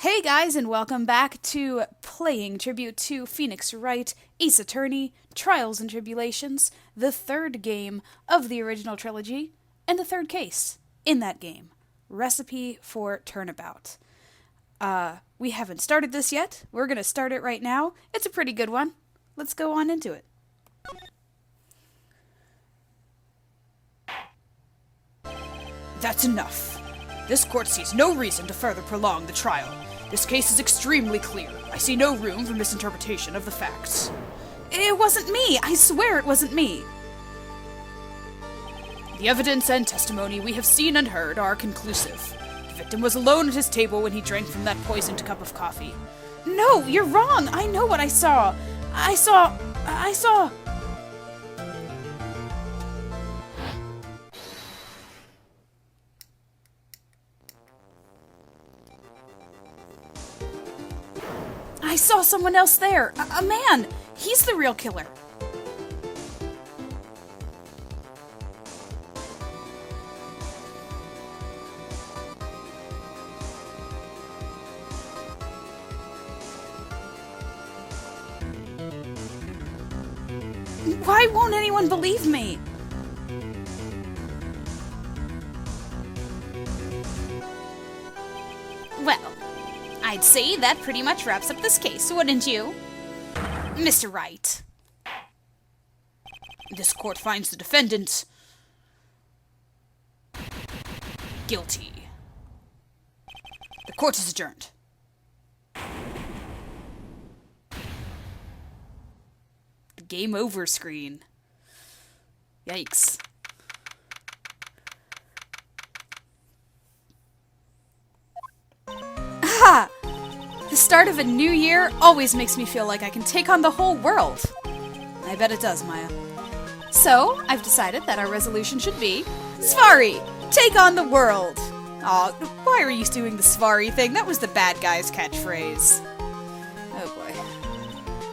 Hey guys, and welcome back to Playing Tribute to Phoenix Wright, Ace Attorney, Trials and Tribulations, the third game of the original trilogy, and the third case in that game, Recipe for Turnabout. We haven't started this yet. We're going to start it right now. It's a pretty good one. Let's go on into it. That's enough. This court sees no reason to further prolong the trial. This case is extremely clear. I see no room for misinterpretation of the facts. It wasn't me! I swear it wasn't me! The evidence and testimony we have seen and heard are conclusive. The victim was alone at his table when he drank from that poisoned cup of coffee. No, you're wrong! I know what I saw! I saw... I saw someone else there! A man! He's the real killer! Why won't anyone believe me? Well, I'd say that pretty much wraps up this case, wouldn't you? Mr. Wright. This court finds the defendant guilty. The court is adjourned. The game over screen. Yikes. Ha! The start of a new year always makes me feel like I can take on the whole world. I bet it does, Maya. So, I've decided that our resolution should be Svari! Take on the world! Aw, why are you doing the Svari thing? That was the bad guy's catchphrase. Oh boy.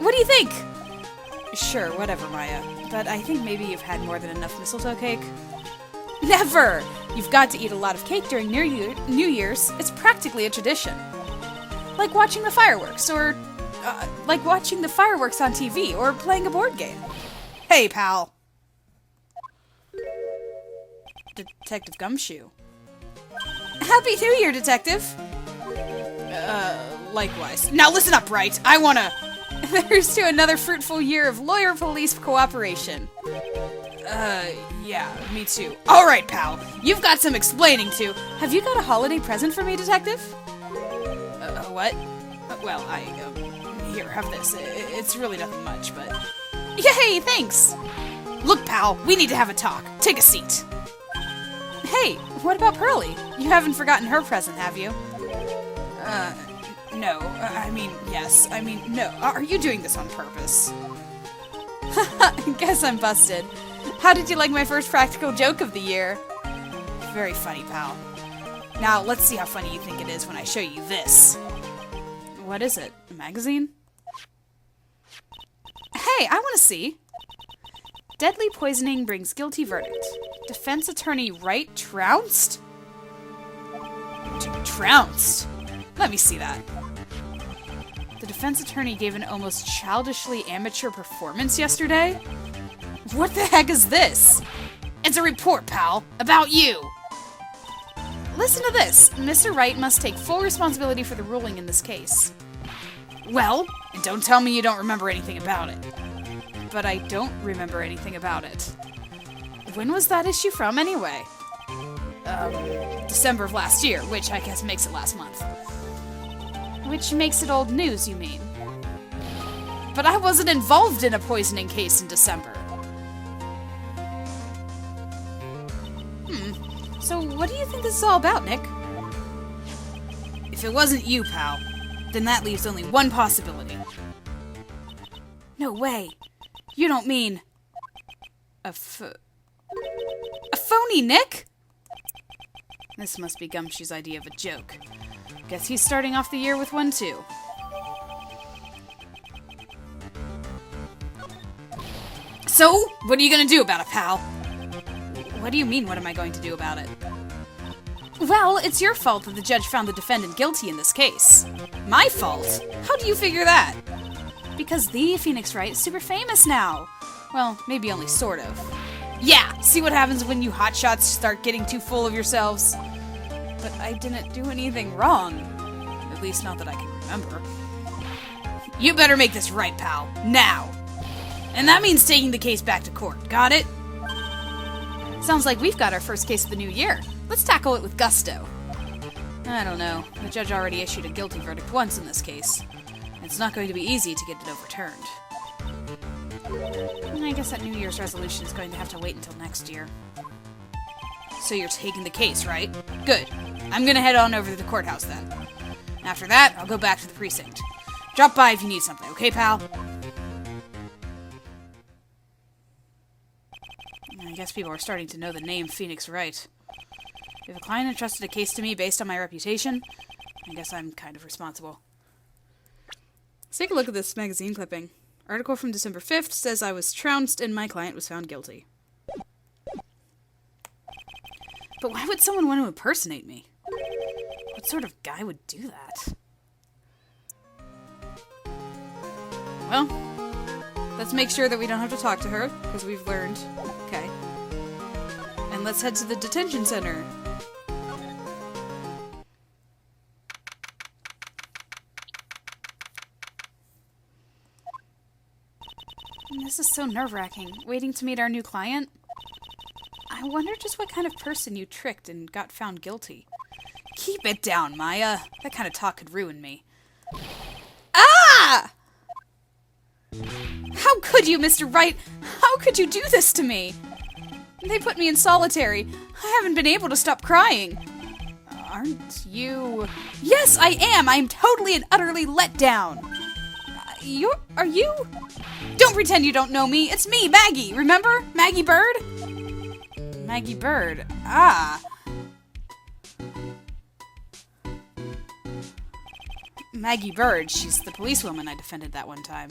What do you think? Sure, whatever, Maya. But I think maybe you've had more than enough mistletoe cake. Never! You've got to eat a lot of cake during New Year's. It's practically a tradition. Like watching the fireworks, or like watching the fireworks on TV, or playing a board game. Hey, pal. Detective Gumshoe. Happy New Year, Detective! Likewise. Now listen up, Wright. I wanna... Here's to another fruitful year of lawyer-police cooperation. Yeah, me too. Alright, pal. You've got some explaining to... Have you got a holiday present for me, Detective? What? Well, here, have this. It's really nothing much, but... Yay, thanks! Look, pal, we need to have a talk. Take a seat. Hey, what about Pearlie? You haven't forgotten her present, have you? No. Yes. No. Are you doing this on purpose? Guess I'm busted. How did you like my first practical joke of the year? Very funny, pal. Now, let's see how funny you think it is when I show you this. What is it? A magazine? Hey, I want to see. Deadly poisoning brings guilty verdict. Defense attorney Wright trounced? Trounced? Let me see that. The defense attorney gave an almost childishly amateur performance yesterday? What the heck is this? It's a report, pal, about you. Listen to this. Mr. Wright must take full responsibility for the ruling in this case. Well, and don't tell me you don't remember anything about it. But I don't remember anything about it. When was that issue from, anyway? December of last year, which I guess makes it last month. Which makes it old news, you mean? But I wasn't involved in a poisoning case in December. So what do you think this is all about, Nick? If it wasn't you, pal, then that leaves only one possibility. No way. You don't mean... A phony, Nick? This must be Gumshoe's idea of a joke. Guess he's starting off the year with one, too. So, what are you gonna do about it, pal? What do you mean, what am I going to do about it? Well, it's your fault that the judge found the defendant guilty in this case. My fault? How do you figure that? Because the Phoenix Wright is super famous now. Well, maybe only sort of. Yeah, see what happens when you hotshots start getting too full of yourselves? But I didn't do anything wrong. At least not that I can remember. You better make this right, pal. Now. And that means taking the case back to court. Got it? Sounds like we've got our first case of the new year. Let's tackle it with gusto. I don't know. The judge already issued a guilty verdict once in this case. It's not going to be easy to get it overturned. I guess that New Year's resolution is going to have to wait until next year. So you're taking the case, right? Good. I'm gonna head on over to the courthouse then. After that, I'll go back to the precinct. Drop by if you need something, okay, pal? I guess people are starting to know the name Phoenix Wright. If a client entrusted a case to me based on my reputation, I guess I'm kind of responsible. Let's take a look at this magazine clipping. Article from December 5th says I was trounced and my client was found guilty. But why would someone want to impersonate me? What sort of guy would do that? Well, let's make sure that we don't have to talk to her, because we've learned. Okay. And let's head to the detention center. This is so nerve-wracking, waiting to meet our new client. I wonder just what kind of person you tricked and got found guilty. Keep it down, Maya. That kind of talk could ruin me. Ah! How could you, Mr. Wright? How could you do this to me? They put me in solitary. I haven't been able to stop crying. Aren't you... Yes, I am! I am totally and utterly let down. Are you... Don't pretend you don't know me. It's me, Maggie. Remember? Maggie Bird? Maggie Bird. Ah. Maggie Bird. She's the policewoman I defended that one time.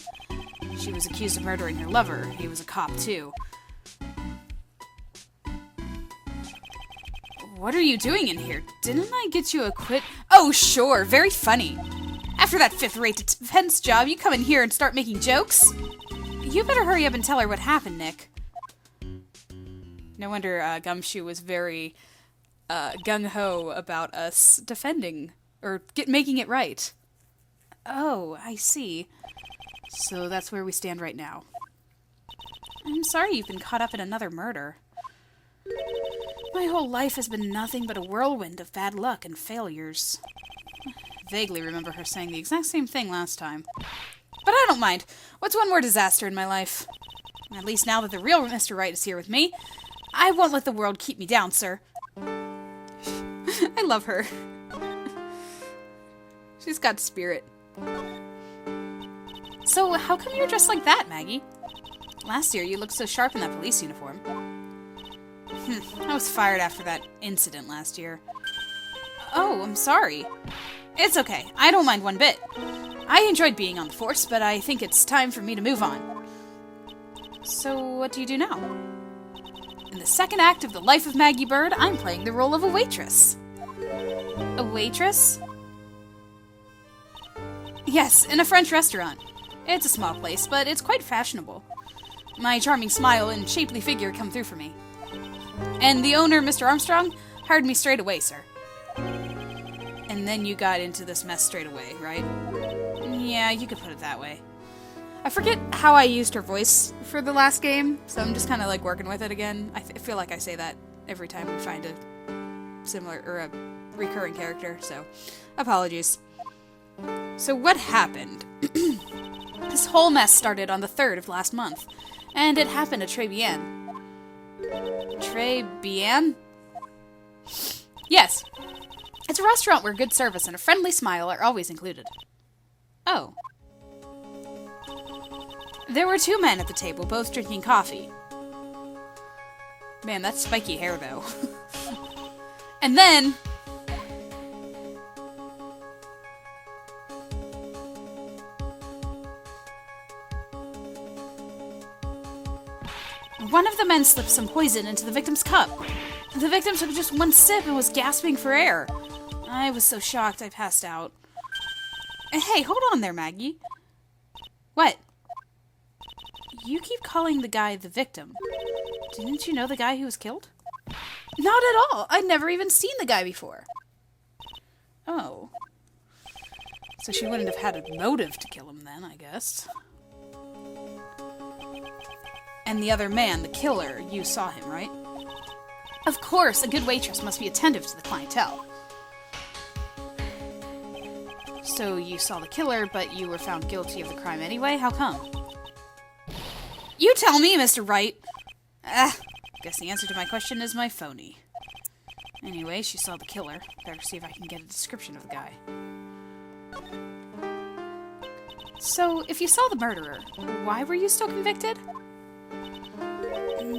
She was accused of murdering her lover. He was a cop, too. What are you doing in here? Didn't I get you a quit? Oh, sure. Very funny. After that fifth-rate defense job, you come in here and start making jokes? You better hurry up and tell her what happened, Nick. No wonder Gumshoe was very gung-ho about us defending, or making it right. Oh, I see. So that's where we stand right now. I'm sorry you've been caught up in another murder. My whole life has been nothing but a whirlwind of bad luck and failures. I vaguely remember her saying the exact same thing last time. But I don't mind. What's one more disaster in my life? At least now that the real Mr. Wright is here with me, I won't let the world keep me down, sir. I love her. She's got spirit. So, how come you're dressed like that, Maggie? Last year, you looked so sharp in that police uniform. I was fired after that incident last year. Oh, I'm sorry. It's okay. I don't mind one bit. I enjoyed being on the force, but I think it's time for me to move on. So, what do you do now? In the second act of The Life of Maggie Bird, I'm playing the role of a waitress. A waitress? Yes, in a French restaurant. It's a small place, but it's quite fashionable. My charming smile and shapely figure come through for me. And the owner, Mr. Armstrong, hired me straight away, sir. And then you got into this mess straight away, right? Yeah, you could put it that way. I forget how I used her voice for the last game, so I'm just kind of like working with it again. I feel like I say that every time we find a similar or a recurring character, so apologies. So what happened? This whole mess started on the 3rd of last month, and it happened at Tribulations. Tribulations? Yes. It's a restaurant where good service and a friendly smile are always included. Oh. There were 2 men at the table, both drinking coffee. Man, that's spiky hair, though. And then... one of the men slipped some poison into the victim's cup. The victim took just one sip and was gasping for air. I was so shocked I passed out. Hey, hold on there, Maggie. What? You keep calling the guy the victim. Didn't you know the guy who was killed? Not at all. I'd never even seen the guy before. Oh. So she wouldn't have had a motive to kill him then, I guess. And the other man, the killer, you saw him, right? Of course, a good waitress must be attentive to the clientele. So you saw the killer, but you were found guilty of the crime anyway? How come? You tell me, Mr. Wright! Guess the answer to my question is my phony. Anyway, she saw the killer. Better see if I can get a description of the guy. So, if you saw the murderer, why were you still convicted?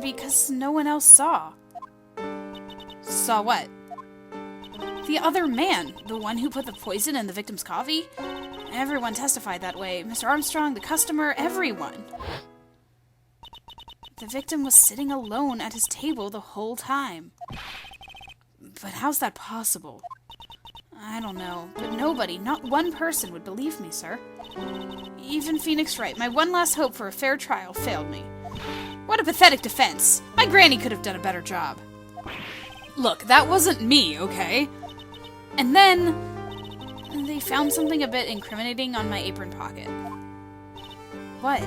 Because no one else saw. Saw what? The other man, the one who put the poison in the victim's coffee? Everyone testified that way. Mr. Armstrong, the customer, everyone. The victim was sitting alone at his table the whole time. But how's that possible? I don't know, but nobody, not one person would believe me, sir. Even Phoenix Wright, my one last hope for a fair trial, failed me. What a pathetic defense! My granny could have done a better job. Look, that wasn't me, okay? And then they found something a bit incriminating on my apron pocket. What?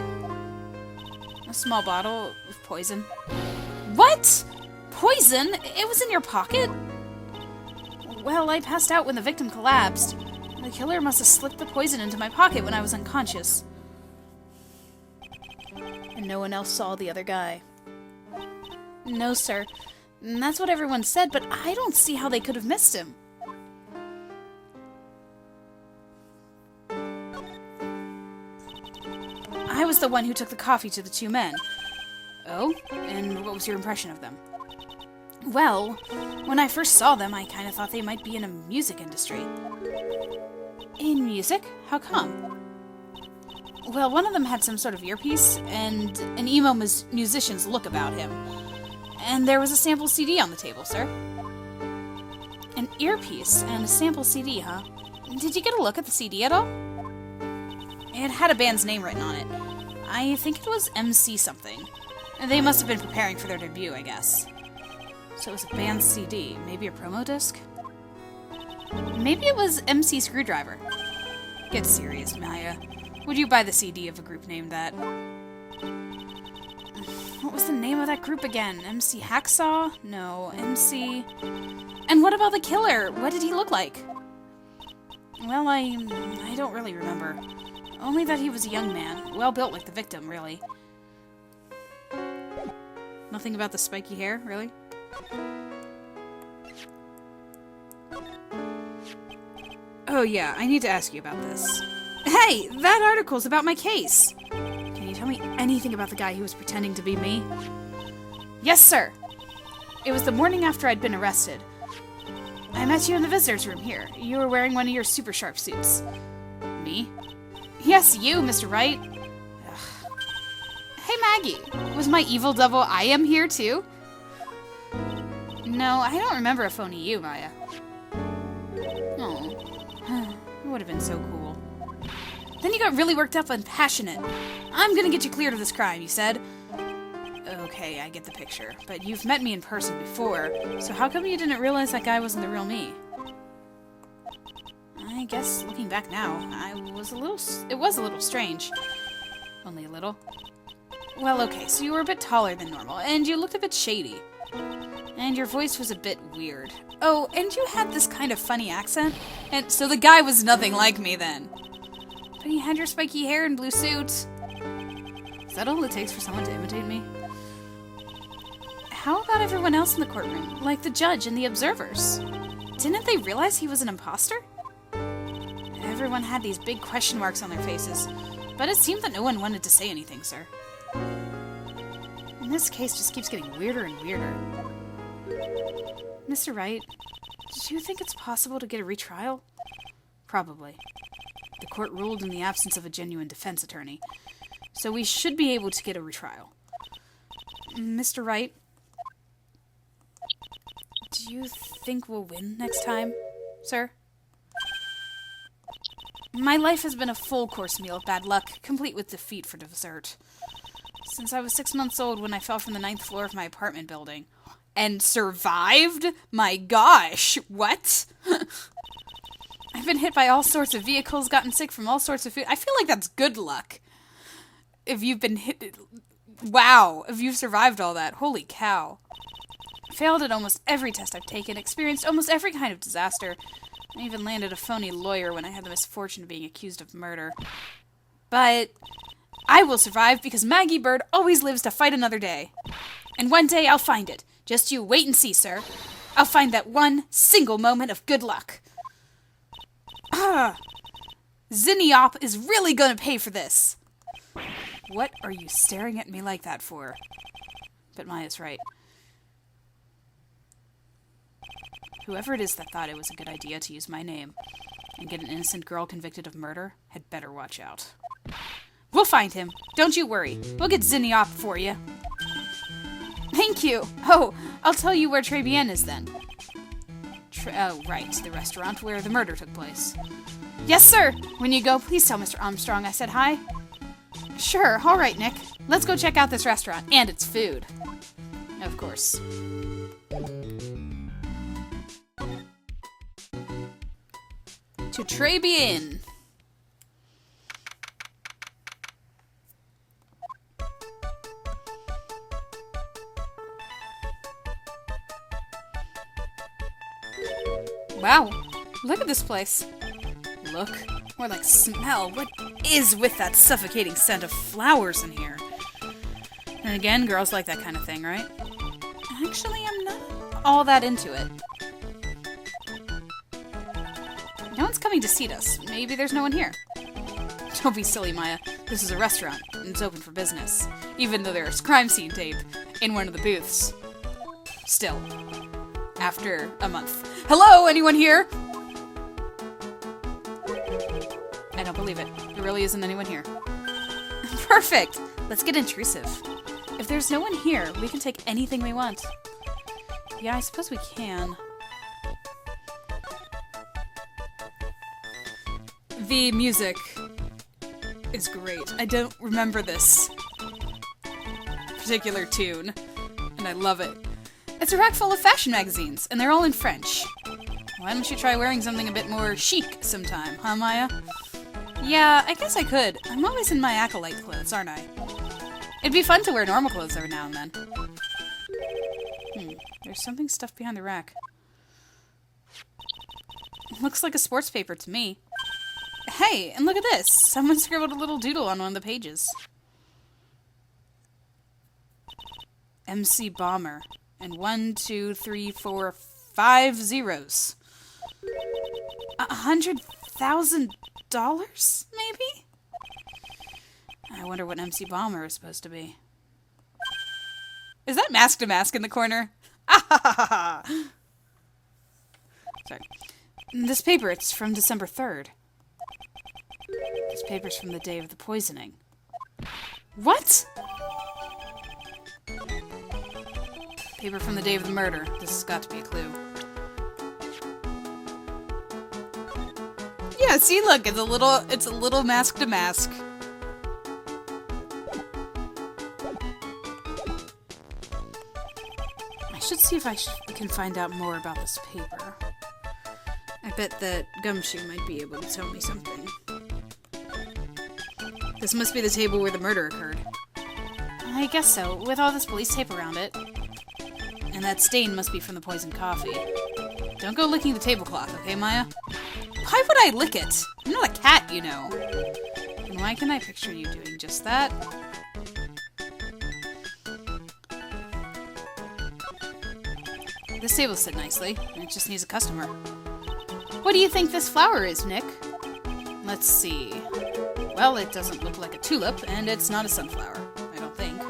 A small bottle of poison. What? Poison? It was in your pocket? Well, I passed out when the victim collapsed. The killer must have slipped the poison into my pocket when I was unconscious. And no one else saw the other guy. No, sir. That's what everyone said, but I don't see how they could have missed him. I was the one who took the coffee to the two men. Oh? And what was your impression of them? Well, when I first saw them, I kind of thought they might be in a music industry. In music? How come? Well, one of them had some sort of earpiece, and an emo musician's look about him. And there was a sample CD on the table, sir. An earpiece and a sample CD, huh? Did you get a look at the CD at all? It had a band's name written on it. I think it was MC something. They must have been preparing for their debut, I guess. So it was a band CD, maybe a promo disc? Maybe it was MC Screwdriver. Get serious, Maya. Would you buy the CD of a group named that? What was the name of that group again? MC Hacksaw? No, MC... And what about the killer? What did he look like? Well, I don't really remember. Only that he was a young man. Well built like the victim, really. Nothing about the spiky hair, really? Oh yeah, I need to ask you about this. Hey! That article's about my case! Can you tell me anything about the guy who was pretending to be me? Yes, sir! It was the morning after I'd been arrested. I met you in the visitor's room here. You were wearing one of your super sharp suits. Me? Yes, you, Mr. Wright. Ugh. Hey, Maggie. Was my evil devil I am here, too? No, I don't remember a phony you, Maya. Oh. It would have been so cool. Then you got really worked up and passionate. I'm gonna get you cleared of this crime, you said. Okay, I get the picture. But you've met me in person before, so how come you didn't realize that guy wasn't the real me? I guess, looking back now, it was a little strange. Only a little. Well, okay, so you were a bit taller than normal, and you looked a bit shady. And your voice was a bit weird. Oh, and you had this kind of funny accent, and so the guy was nothing like me then. But he had your spiky hair and blue suit. Is that all it takes for someone to imitate me? How about everyone else in the courtroom, like the judge and the observers? Didn't they realize he was an imposter? Everyone had these big question marks on their faces, but it seemed that no one wanted to say anything, sir. And this case just keeps getting weirder and weirder. Mr. Wright, did you think it's possible to get a retrial? Probably. The court ruled in the absence of a genuine defense attorney, so we should be able to get a retrial. Mr. Wright, Do you think we'll win next time, sir? My life has been a full-course meal of bad luck, complete with defeat for dessert. Since I was 6 months old when I fell from the 9th floor of my apartment building. And survived? My gosh, what? I've been hit by all sorts of vehicles, gotten sick from all sorts of food. I feel like that's good luck. If you've been hit... Wow, if you've survived all that. Holy cow. Failed at almost every test I've taken, experienced almost every kind of disaster. I even landed a phony lawyer when I had the misfortune of being accused of murder. But I will survive because Maggie Bird always lives to fight another day. And one day I'll find it. Just you wait and see, sir. I'll find that one single moment of good luck. Zinniop is really gonna pay for this. What are you staring at me like that for? But Maya's right. Whoever it is that thought it was a good idea to use my name and get an innocent girl convicted of murder had better watch out. We'll find him. Don't you worry. We'll get Zinniop for you. Thank you. Oh, I'll tell you where Tribulations is then. Oh, right. The restaurant where the murder took place. Yes, sir. When you go, please tell Mr. Armstrong I said hi. Sure. All right, Nick. Let's go check out this restaurant and its food. Of course. To Tribulations. Wow, look at this place. Look, more like smell. What is with that suffocating scent of flowers in here? And again, girls like that kind of thing, right? Actually, I'm not all that into it. No one's coming to seat us. Maybe there's no one here. Don't be silly, Maya. This is a restaurant, and it's open for business. Even though there's crime scene tape in one of the booths. Still. After a month. Hello, anyone here? I don't believe it. There really isn't anyone here. Perfect! Let's get intrusive. If there's no one here, we can take anything we want. Yeah, I suppose we can. The music is great. I don't remember this particular tune, and I love it. It's a rack full of fashion magazines, and they're all in French. Why don't you try wearing something a bit more chic sometime, huh, Maya? Yeah, I guess I could. I'm always in my acolyte clothes, aren't I? It'd be fun to wear normal clothes every now and then. There's something stuffed behind the rack. Looks like a sports paper to me. Hey, and look at this! Someone scribbled a little doodle on one of the pages. MC Bomber. And 1, 2, 3, 4, 5 zeros. $100,000, maybe? I wonder what MC Bomber is supposed to be. Is that Mask to Mask in the corner? Sorry. This paper, it's from December 3rd. This paper's from the day of the poisoning. What? Paper from the day of the murder. This has got to be a clue. Yeah, see, look, it's a little Mask to Mask. I should see if I can find out more about this paper. I bet that Gumshoe might be able to tell me something. This must be the table where the murder occurred. I guess so, with all this police tape around it. And that stain must be from the poisoned coffee. Don't go licking the tablecloth, okay, Maya? Why would I lick it? I'm not a cat, you know. And why can I picture you doing just that? This table sit nicely, and it just needs a customer. What do you think this flower is, Nick? Let's see. Well, it doesn't look like a tulip, and it's not a sunflower. I don't think.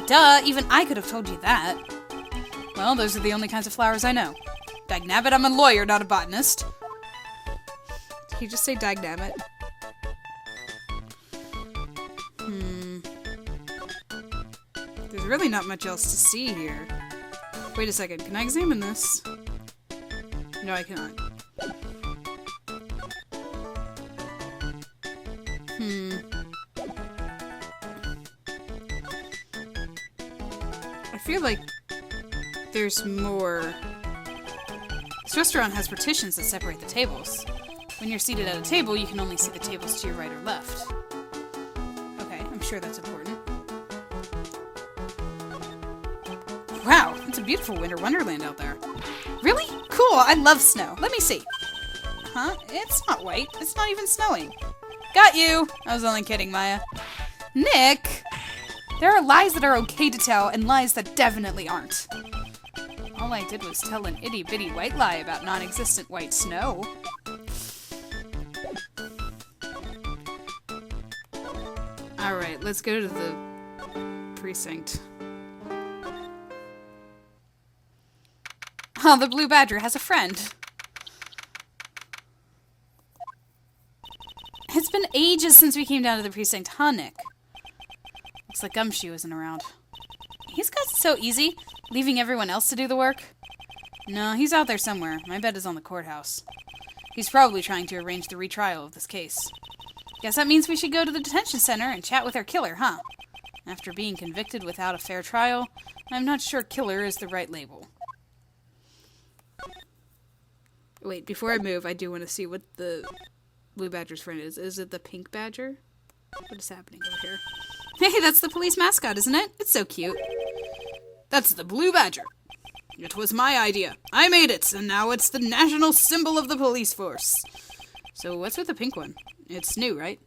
Duh, even I could have told you that. Well, those are the only kinds of flowers I know. Dagnabbit, I'm a lawyer, not a botanist. Did he just say dagnabbit? There's really not much else to see here. Wait a second, can I examine this? No, I cannot. I feel like there's more. This restaurant has partitions that separate the tables. When you're seated at a table, you can only see the tables to your right or left. Okay, I'm sure that's important. Wow, it's a beautiful winter wonderland out there. Really? Cool, I love snow. Let me see. Huh? It's not white. It's not even snowing. Got you! I was only kidding, Maya. Nick! There are lies that are okay to tell and lies that definitely aren't. All I did was tell an itty-bitty white lie about non-existent white snow. Alright, let's go to the precinct. Oh, the blue badger has a friend. It's been ages since we came down to the precinct, huh, Nick? Looks like Gumshoe isn't around. He's got it so easy, leaving everyone else to do the work. No, he's out there somewhere. My bet is on the courthouse. He's probably trying to arrange the retrial of this case. Guess that means we should go to the detention center and chat with our killer, huh? After being convicted without a fair trial, I'm not sure killer is the right label. Wait, before I move, I do want to see what the blue badger's friend is. Is it the pink badger? What is happening over here? Hey, that's the police mascot, isn't it? It's so cute. That's the blue badger. It was my idea. I made it, and now it's the national symbol of the police force. So what's with the pink one? It's new, right?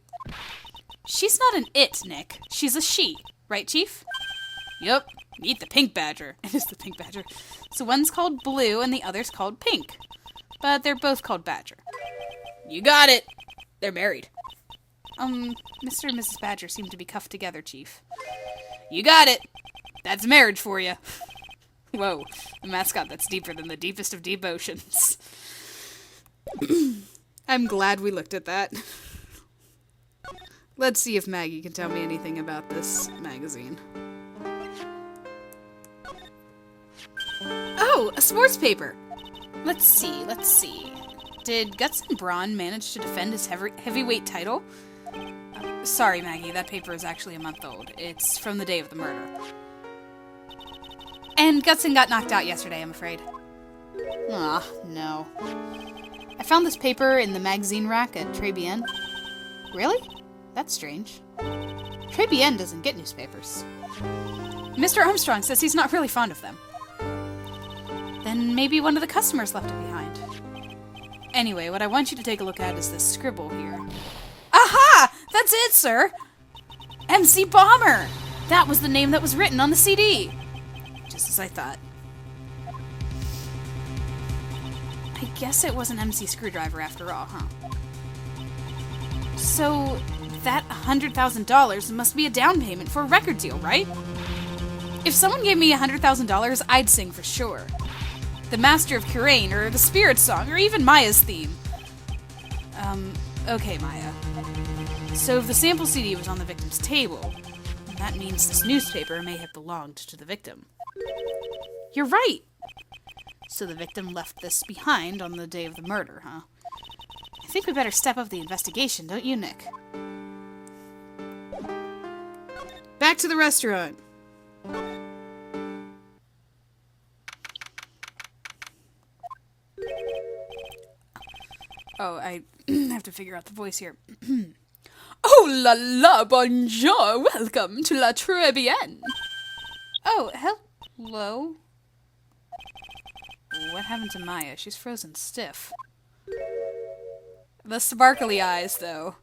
She's not an it, Nick. She's a she. Right, Chief? Yup. Meet the pink badger. It is the pink badger. So one's called blue and the other's called pink. But they're both called Badger. You got it. They're married. Mr. and Mrs. Badger seem to be cuffed together, Chief. You got it. That's marriage for you. Whoa, a mascot that's deeper than the deepest of deep oceans. I'm glad we looked at that. Let's see if Maggie can tell me anything about this magazine. Oh, a sports paper! Let's see. Did Guts and Braun manage to defend his heavyweight title? Sorry, Maggie, that paper is actually a month old. It's from the day of the murder. And Gutson got knocked out yesterday, I'm afraid. Ah, no. I found this paper in the magazine rack at Tribulations. Really? That's strange. Tribulations doesn't get newspapers. Mr. Armstrong says he's not really fond of them. Then maybe one of the customers left it behind. Anyway, what I want you to take a look at is this scribble here. Aha! That's it, sir! MC Bomber! That was the name that was written on the CD. Just as I thought. I guess it was an MC Screwdriver after all, huh? So, that $100,000 must be a down payment for a record deal, right? If someone gave me $100,000, I'd sing for sure. The Master of Kurain, or the Spirit Song, or even Maya's theme. Okay, Maya. So if the sample CD was on the victim's table, that means this newspaper may have belonged to the victim. You're right! So the victim left this behind on the day of the murder, huh? I think we better step up the investigation, don't you, Nick? Back to the restaurant! Oh, I have to figure out the voice here. Oh la la, bonjour, welcome to La Tribulations. Oh, hello. What happened to Maya? She's frozen stiff. The sparkly eyes, though.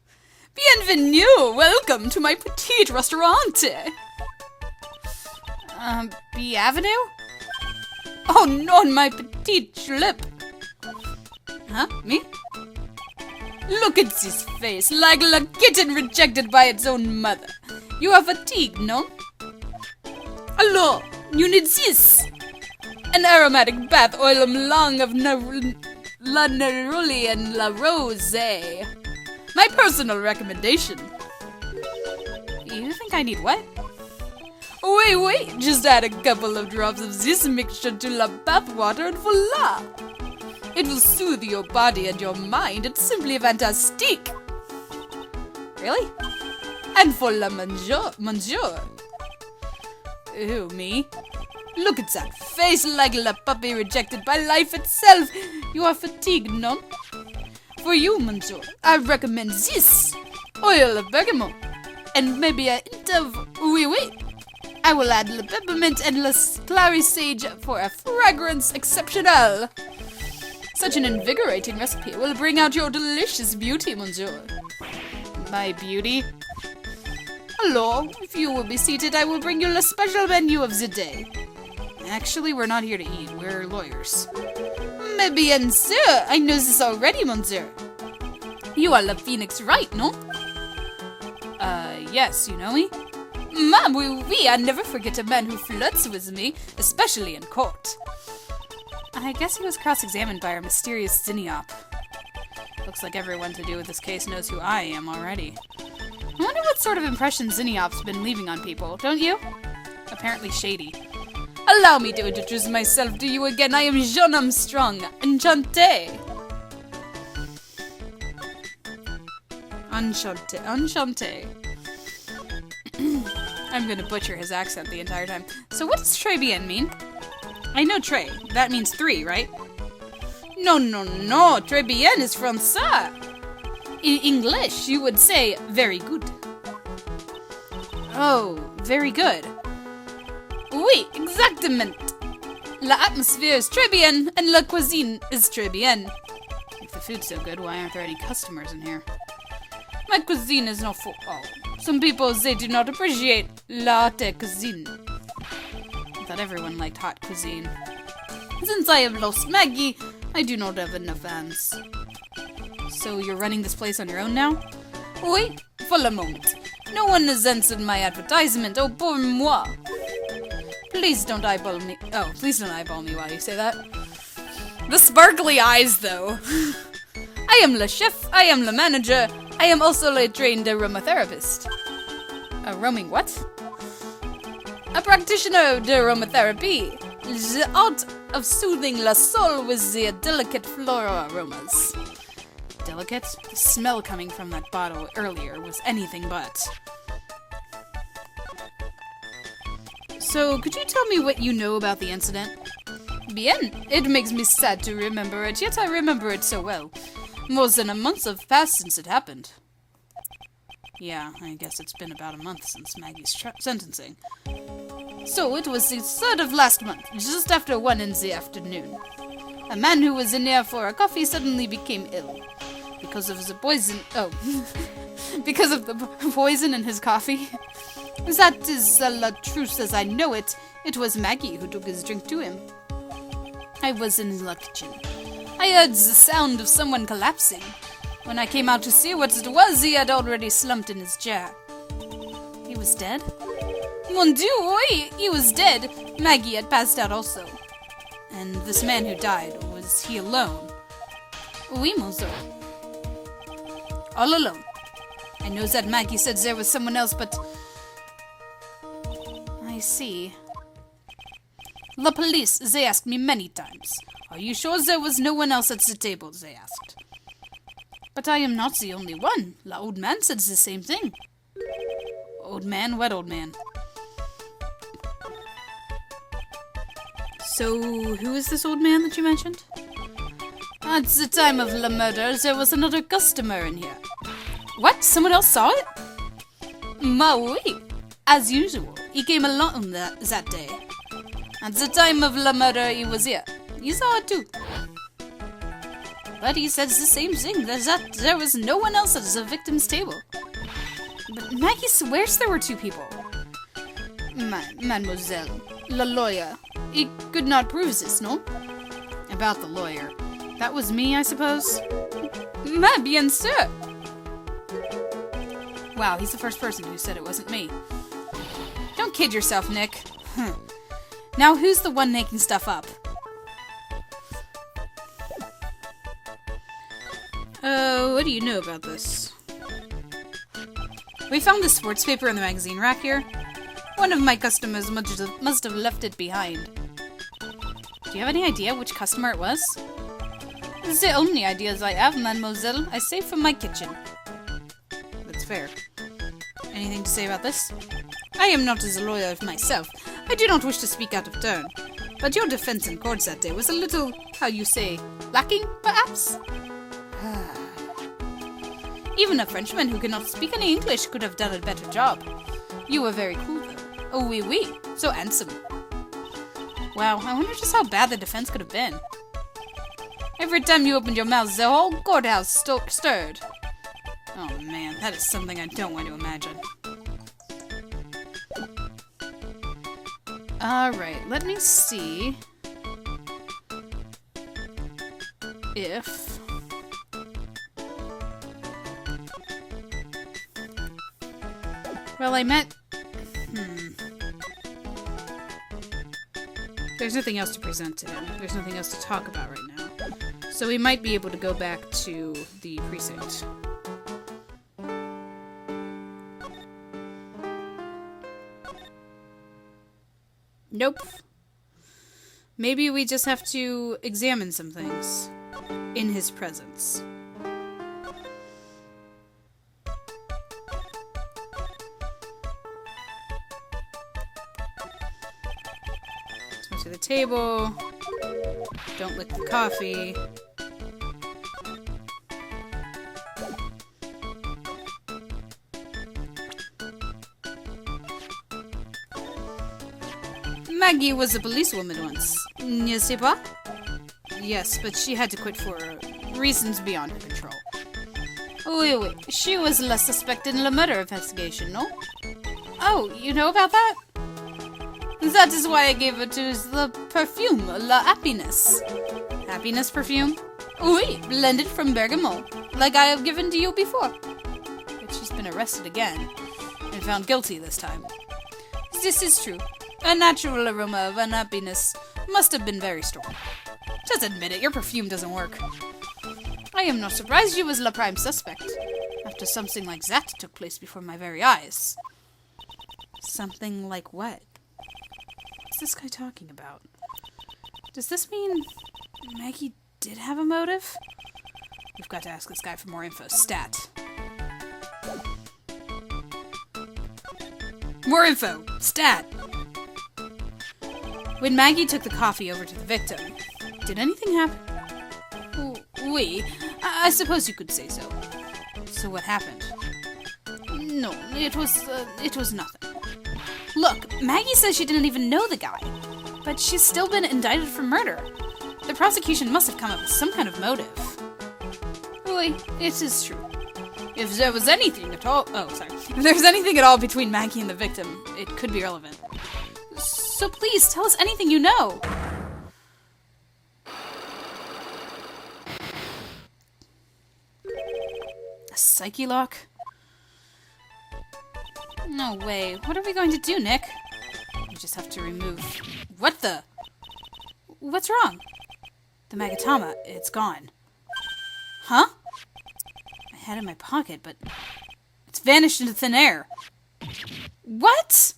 Bienvenue, welcome to my petite restaurante. B Avenue? Oh, non, my petite slip. Huh? Me? Look at this face, like a kitten rejected by its own mother. You are fatigued, no? Alors, you need this. An aromatic bath oil long of La Neroli and La Rose. My personal recommendation. You think I need what? Wait, just add a couple of drops of this mixture to the bathwater and voila! It will soothe your body and your mind. It's simply fantastic. Really? And for la monsieur. Who, me? Look at that face like a puppy rejected by life itself. You are fatigued, no? For you, monsieur, I recommend this. Oil of bergamot. And maybe a hint of oui. I will add le peppermint and le clary sage for a fragrance exceptional. Such an invigorating recipe will bring out your delicious beauty, monsieur. My beauty? Hello, if you will be seated, I will bring you the special menu of the day. Actually, we're not here to eat, we're lawyers. Mais bien sûr, I know this already, monsieur. You are the Phoenix, right, no? Yes, you know me? Oui, I never forget a man who flirts with me, especially in court. I guess he was cross-examined by our mysterious Zinniop. Looks like everyone to do with this case knows who I am already. I wonder what sort of impression Zinniop's been leaving on people, don't you? Apparently shady. Allow me to introduce myself to you again. I am Jean Armstrong. Enchanté. Enchanté. I'm gonna butcher his accent the entire time. So what does très bien mean? I know très. That means 3, right? No. Très bien is français. In English, you would say very good. Oh, very good. Oui, exactement. La atmosphere is très bien, and la cuisine is très bien. If the food's so good, why aren't there any customers in here? My cuisine is not for all. Some people, they do not appreciate la haute cuisine. I thought everyone liked hot cuisine. Since I have lost Maggie, I do not have enough hands. So you're running this place on your own now? Oui, for the moment. No one has answered my advertisement. Oh, pour moi. Please don't eyeball me. Oh, please don't eyeball me while you say that. The sparkly eyes, though. I am the chef. I am the manager. I am also a trained aromatherapist. A roaming what? A practitioner of aromatherapy. The art of soothing the soul with the delicate floral aromas. Delicate? The smell coming from that bottle earlier was anything but. So, could you tell me what you know about the incident? Bien. It makes me sad to remember it, yet I remember it so well. More than a month have passed since it happened. Yeah, I guess it's been about a month since Maggie's sentencing. So, it was the 3rd of last month, just after 1 in the afternoon. A man who was in there for a coffee suddenly became ill. Because of the poison... Oh. Because of the poison in his coffee. That is the truth as I know it. It was Maggie who took his drink to him. I was in the kitchen. I heard the sound of someone collapsing. When I came out to see what it was, he had already slumped in his chair. He was dead? Mon Dieu, oui, he was dead. Maggie had passed out also. And this man who died, was he alone? Oui, monsieur. All alone. I know that Maggie said there was someone else, but... I see. The police, they asked me many times. Are you sure there was no one else at the table, they asked. But I am not the only one. The old man said the same thing. Old man? What old man? So, who is this old man that you mentioned? At the time of the murder, there was another customer in here. What? Someone else saw it? Ma oui. As usual, he came alone that day. At the time of the murder, he was here. He saw it too. But he said the same thing, that there was no one else at the victim's table. But Maggie swears there were 2 people. Mademoiselle, the lawyer. He could not prove this, no? About the lawyer. That was me, I suppose? Mais bien sûr. Wow, he's the first person who said it wasn't me. Don't kid yourself, Nick. Now who's the one making stuff up? What do you know about this? We found this sports paper in the magazine rack here. One of my customers must have left it behind. Do you have any idea which customer it was? It's the only ideas I have, mademoiselle. I save from my kitchen. That's fair. Anything to say about this? I am not as a lawyer myself. I do not wish to speak out of turn. But your defense in court that day was a little, how you say, lacking, perhaps? Even a Frenchman who cannot speak any English could have done a better job. You were very cool, though. Oh, oui, oui. So handsome. Wow, I wonder just how bad the defense could have been. Every time you opened your mouth, the whole courthouse stirred. Oh man, that is something I don't want to imagine. Alright, let me see if... Well, I met... There's nothing else to present to him. There's nothing else to talk about right now. So we might be able to go back to the precinct. Nope. Maybe we just have to examine some things in his presence. Go to the table. Don't lick the coffee. Maggie was a policewoman once. Ne sais pas? Yes, but she had to quit for reasons beyond her control. Oui, oui. She was less suspected in the murder investigation, no? Oh, you know about that? That is why I gave her to the perfume, La Happiness. Happiness perfume? Oui, blended from bergamot, like I have given to you before. But she's been arrested again, and found guilty this time. This is true. A natural aroma of unhappiness must have been very strong. Just admit it, your perfume doesn't work. I am not surprised you was the prime suspect, after something like that took place before my very eyes. Something like what? What's this guy talking about? Does this mean Maggie did have a motive? We've got to ask this guy for more info. Stat. More info. Stat. When Maggie took the coffee over to the victim, did anything happen? Oui, I suppose you could say so. So what happened? No, it was nothing. Look, Maggie says she didn't even know the guy, but she's still been indicted for murder. The prosecution must have come up with some kind of motive. Oui, it is true. If there was anything at all... Oh, sorry. If there was anything at all between Maggie and the victim, it could be relevant. So please, tell us anything you know. A psyche lock? No way. What are we going to do, Nick? We just have to remove... What the? What's wrong? The Magatama, it's gone. Huh? I had it in my pocket, but it's vanished into thin air. What?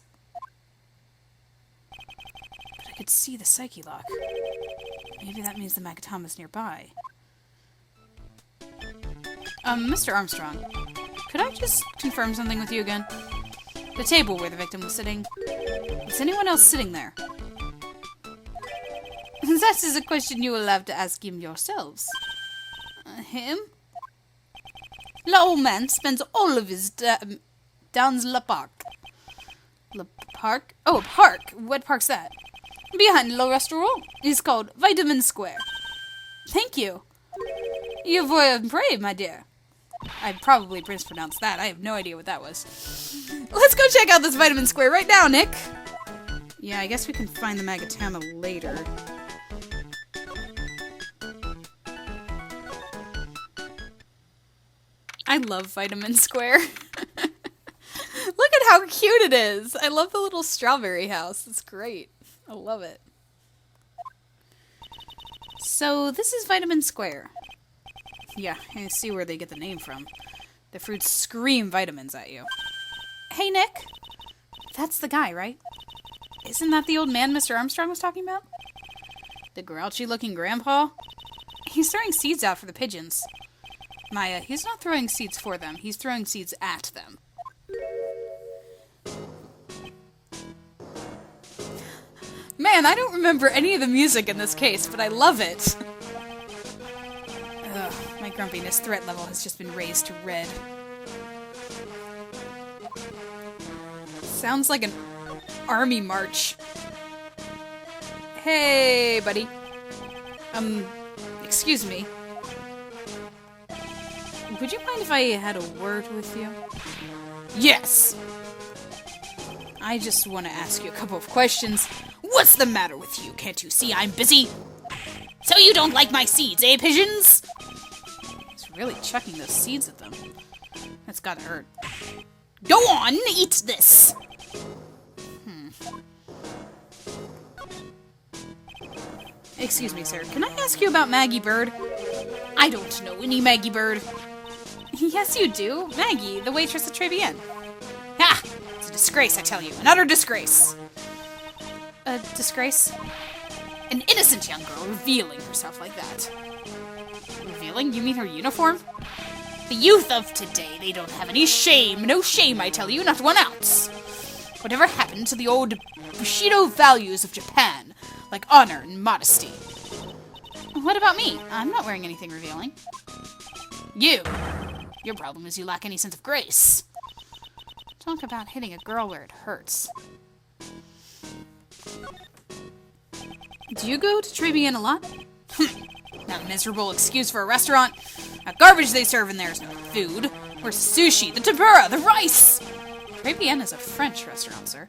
I could see the psyche lock. Maybe that means the Magatama's nearby. Mr. Armstrong, could I just confirm something with you again? The table where the victim was sitting. Is anyone else sitting there? That is a question you will have to ask him yourselves. Him? The old man spends all of his down the park. The park? Oh, a park. What park's that? Behind the restaurant. It's called Vitamin Square. Thank you. You were brave, my dear. I probably mispronounced that. I have no idea what that was. Let's go check out this Vitamin Square right now, Nick. Yeah, I guess we can find the Magatama later. I love Vitamin Square. Look at how cute it is. I love the little strawberry house. It's great. I love it. So this is Vitamin Square. Yeah, I see where they get the name from. The fruits scream vitamins at you. Hey, Nick. That's the guy, right? Isn't that the old man Mr. Armstrong was talking about? The grouchy-looking grandpa? He's throwing seeds out for the pigeons. Maya, he's not throwing seeds for them. He's throwing seeds at them. Man, I don't remember any of the music in this case, but I love it. Ugh, my grumpiness threat level has just been raised to red. Sounds like an army march. Hey, buddy. Excuse me. Would you mind if I had a word with you? Yes! I just want to ask you a couple of questions. What's the matter with you? Can't you see I'm busy? So you don't like my seeds, eh, pigeons? He's really chucking those seeds at them. That's gotta hurt. Go on, eat this! Excuse me, sir. Can I ask you about Maggie Bird? I don't know any Maggie Bird. Yes, you do. Maggie, the waitress at Tribulations. Ha! It's a disgrace, I tell you. An utter disgrace. A disgrace? An innocent young girl revealing herself like that. Revealing? You mean her uniform? The youth of today, they don't have any shame. No shame, I tell you, not 1 ounce. Whatever happened to the old Bushido values of Japan, like honor and modesty? What about me? I'm not wearing anything revealing. Your problem is you lack any sense of grace. Talk about hitting a girl where it hurts. Do you go to Tribulations a lot? That miserable excuse for a restaurant. That garbage they serve in there is no food. Where's the sushi, the tempura, the rice? Tribulations is a French restaurant, sir.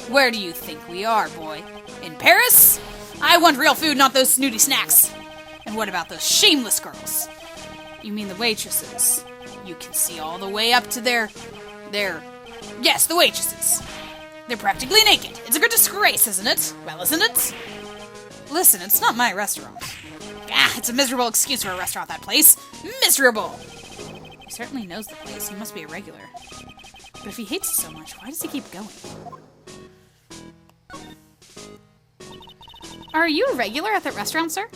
Where do you think we are, boy? In Paris? I want real food, not those snooty snacks. And what about those shameless girls? You mean the waitresses? You can see all the way up to their... Yes, the waitresses. They're practically naked. It's a good disgrace, isn't it? Well, isn't it? Listen, it's not my restaurant. It's a miserable excuse for a restaurant, that place. Miserable! He certainly knows the place. He must be a regular. But if he hates it so much, why does he keep going? Are you a regular at that restaurant, sir?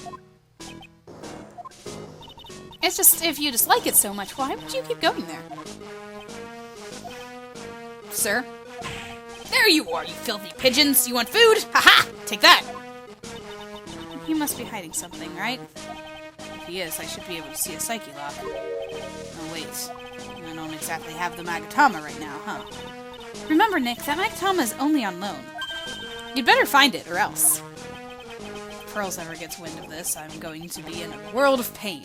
It's just, if you dislike it so much, why would you keep going there? Sir? There you are, you filthy pigeons! You want food? Ha-ha! Take that! He must be hiding something, right? If he is, I should be able to see a psyche lock. Oh, wait. I don't exactly have the Magatama right now, huh? Remember, Nick, that Magatama is only on loan. You'd better find it, or else. If Pearls ever gets wind of this, I'm going to be in a world of pain.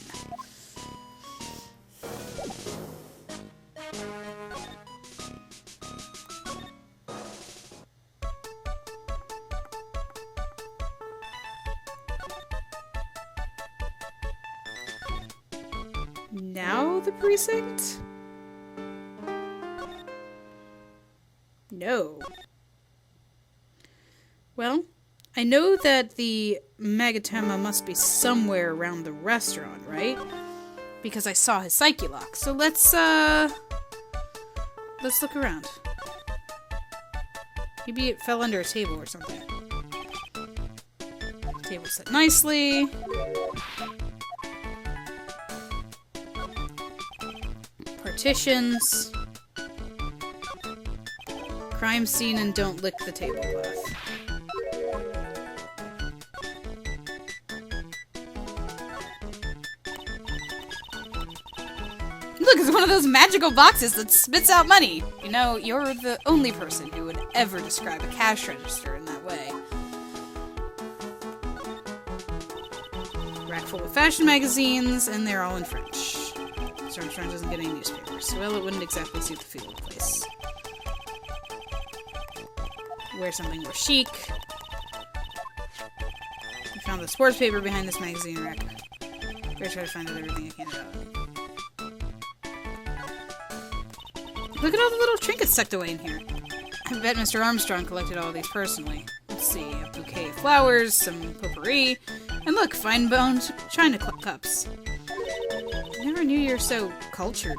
Now the precinct? No. Well, I know that the Magatama must be somewhere around the restaurant, right? Because I saw his psyche lock. So let's look around. Maybe it fell under a table or something. Table set nicely. Partitions. Crime scene and don't lick the tablecloth. Look, it's one of those magical boxes that spits out money. You know, you're the only person who would ever describe a cash register in that way. Rack full of fashion magazines, and they're all in French. Armstrong doesn't get any newspapers. Well, it wouldn't exactly suit the feel of the place. Wear something more chic. I found the sports paper behind this magazine rack. Better try to find out everything I can about it. Look at all the little trinkets tucked away in here. I bet Mr. Armstrong collected all of these personally. Let's see, a bouquet of flowers, some potpourri, and look, fine-boned china cups. I never knew you were so cultured.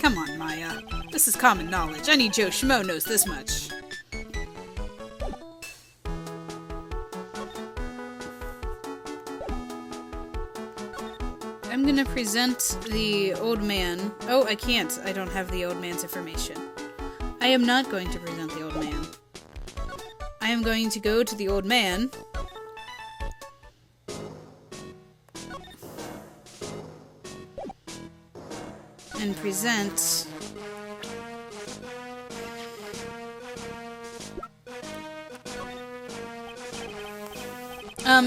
Come on, Maya. This is common knowledge. Any Joe Schmo knows this much. gonna present the old man. Oh, I can't. I don't have the old man's information. I am not going to present the old man. I am going to go to the old man. And present...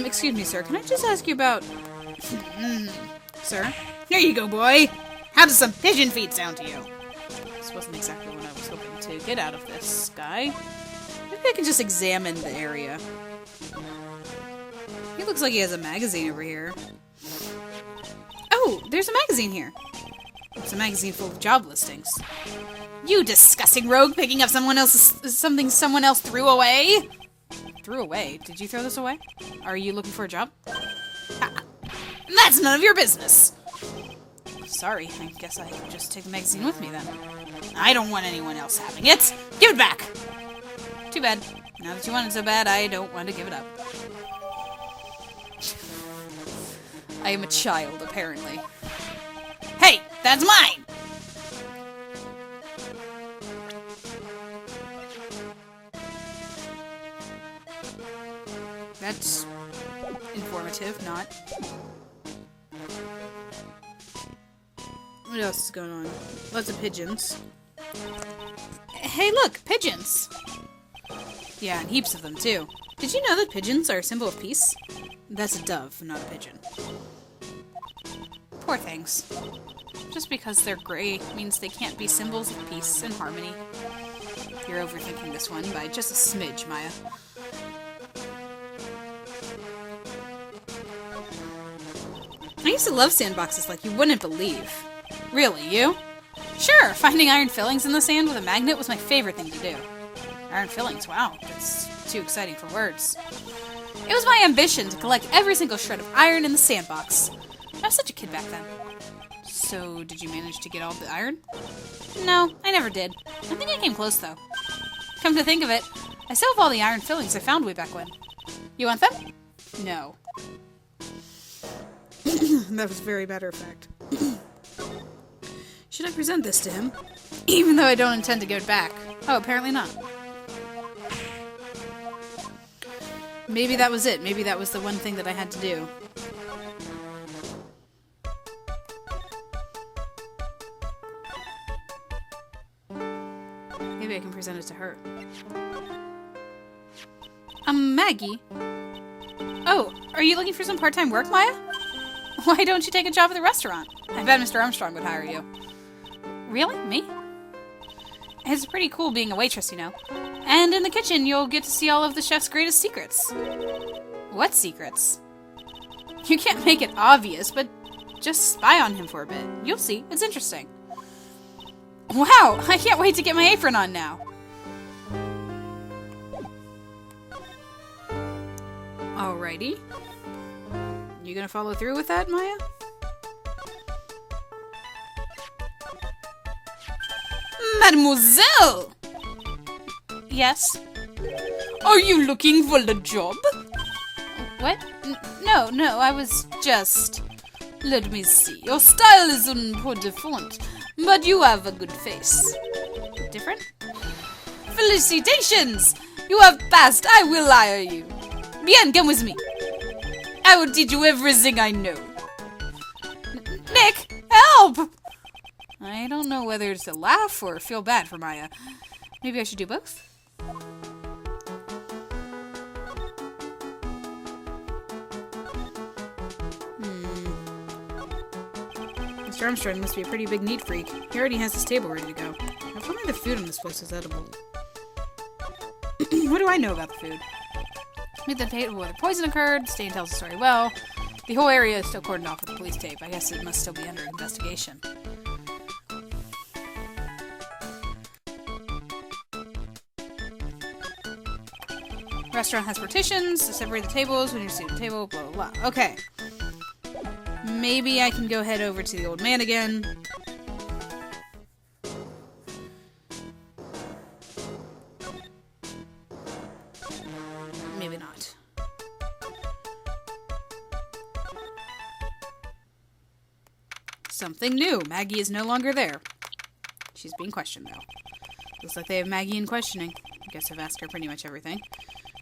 excuse me, sir. Can I just ask you about... Sir? Here you go, boy. How does some pigeon feet sound to you? This wasn't exactly what I was hoping to get out of this guy. Maybe I can just examine the area. He looks like he has a magazine over here. Oh, there's a magazine here. It's a magazine full of job listings. You disgusting rogue, picking up something someone else threw away. Threw away? Did you throw this away? Are you looking for a job? That's none of your business. Sorry, I guess I can just take the magazine with me then. I don't want anyone else having it. Give it back. Too bad. Now that you want it so bad, I don't want to give it up. I am a child, apparently. Hey, that's mine! That's informative, not. What else is going on? Lots of pigeons. Hey, look! Pigeons! Yeah, and heaps of them, too. Did you know that pigeons are a symbol of peace? That's a dove, not a pigeon. Poor things. Just because they're gray means they can't be symbols of peace and harmony. You're overthinking this one by just a smidge, Maya. I used to love sandboxes like you wouldn't believe. Really, you? Sure, finding iron fillings in the sand with a magnet was my favorite thing to do. Iron fillings, wow, that's too exciting for words. It was my ambition to collect every single shred of iron in the sandbox. I was such a kid back then. So, did you manage to get all the iron? No, I never did. I think I came close, though. Come to think of it, I still have all the iron fillings I found way back when. You want them? No. That was very matter of fact. Should I present this to him? Even though I don't intend to give it back. Oh, apparently not. Maybe that was it. Maybe that was the one thing that I had to do. Maybe I can present it to her. Maggie? Oh, are you looking for some part-time work, Maya? Why don't you take a job at the restaurant? I bet Mr. Armstrong would hire you. Really? Me? It's pretty cool being a waitress, you know. And in the kitchen, you'll get to see all of the chef's greatest secrets. What secrets? You can't make it obvious, but just spy on him for a bit. You'll see. It's interesting. Wow! I can't wait to get my apron on now. Alrighty. You gonna follow through with that, Maya? Mademoiselle! Yes? Are you looking for the job? What? No, I was just... Let me see. Your style is un peu different, but you have a good face. Different? Felicitations! You have passed. I will hire you. Bien, come with me. I will teach you everything I know. Nick, help! I don't know whether to laugh or feel bad for Maya. Maybe I should do both? Mr. Armstrong must be a pretty big neat freak. He already has his table ready to go. If only the food in this place is edible. What do I know about the food? Meet the table where the poison occurred. Stain tells the story well. The whole area is still cordoned off with the police tape. I guess it must still be under investigation. Restaurant has partitions to separate the tables when you're seated at the table, blah, blah, blah. Okay. Maybe I can go head over to the old man again. Maybe not. Something new. Maggie is no longer there. She's being questioned, though. Looks like they have Maggie in questioning. I guess I've asked her pretty much everything.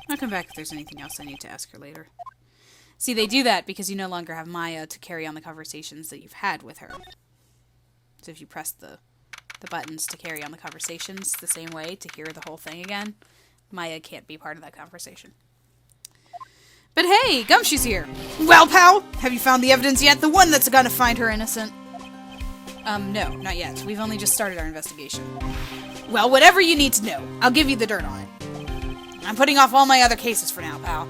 I'll come back if there's anything else I need to ask her later. See, they do that because you no longer have Maya to carry on the conversations that you've had with her. So if you press the buttons to carry on the conversations the same way to hear the whole thing again, Maya can't be part of that conversation. But hey, Gumshoe's here! Well, pal, have you found the evidence yet? The one that's gonna find her innocent? No, not yet. We've only just started our investigation. Well, whatever you need to know, I'll give you the dirt on it. I'm putting off all my other cases for now, pal.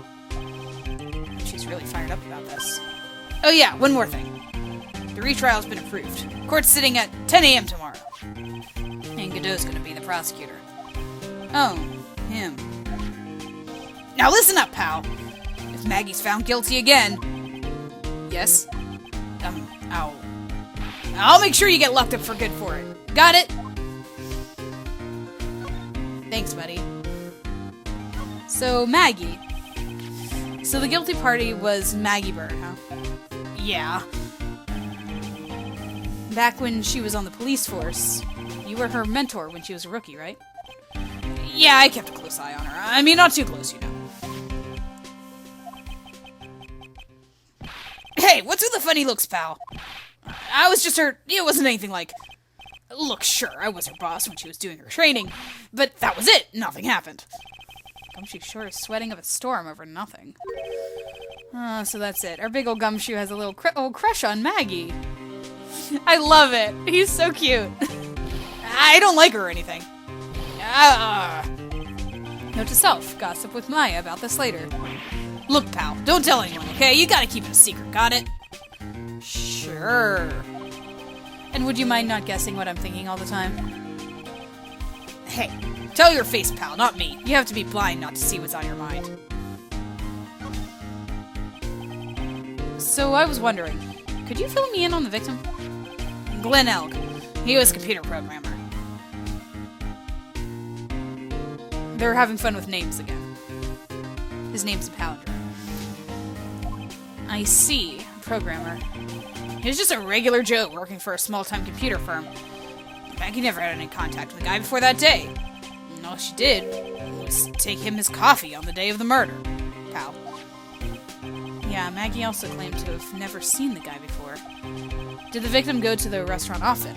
She's really fired up about this. Oh yeah, one more thing. The retrial's been approved. Court's sitting at 10 a.m. tomorrow. And Godot's gonna be the prosecutor. Oh, him. Now listen up, pal. If Maggie's found guilty again... Yes? I'll make sure you get locked up for good for it. Got it? Thanks, buddy. So, Maggie. So the guilty party was Maggie Bird, huh? Yeah. Back when she was on the police force, you were her mentor when she was a rookie, right? Yeah, I kept a close eye on her. I mean, not too close, you know. Hey, what's with the funny looks, pal? I was just her... It wasn't anything like... Look, sure, I was her boss when she was doing her training, but that was it. Nothing happened. Gumshoe sure is sweating up a storm over nothing. So that's it. Our big old Gumshoe has a little old crush on Maggie. I love it. He's so cute. I don't like her or anything. Note to self. Gossip with Maya about this later. Look, pal, don't tell anyone, okay? You gotta keep it a secret, got it? Sure. And would you mind not guessing what I'm thinking all the time? Hey, tell your face, pal, not me. You have to be blind not to see what's on your mind. So I was wondering, could you fill me in on the victim? Glenn Elk. He was a computer programmer. They're having fun with names again. His name's a palindrome. I see. Programmer. He was just a regular Joe working for a small-time computer firm. Maggie never had any contact with the guy before that day. And all she did was take him his coffee on the day of the murder, pal. Yeah, Maggie also claimed to have never seen the guy before. Did the victim go to the restaurant often?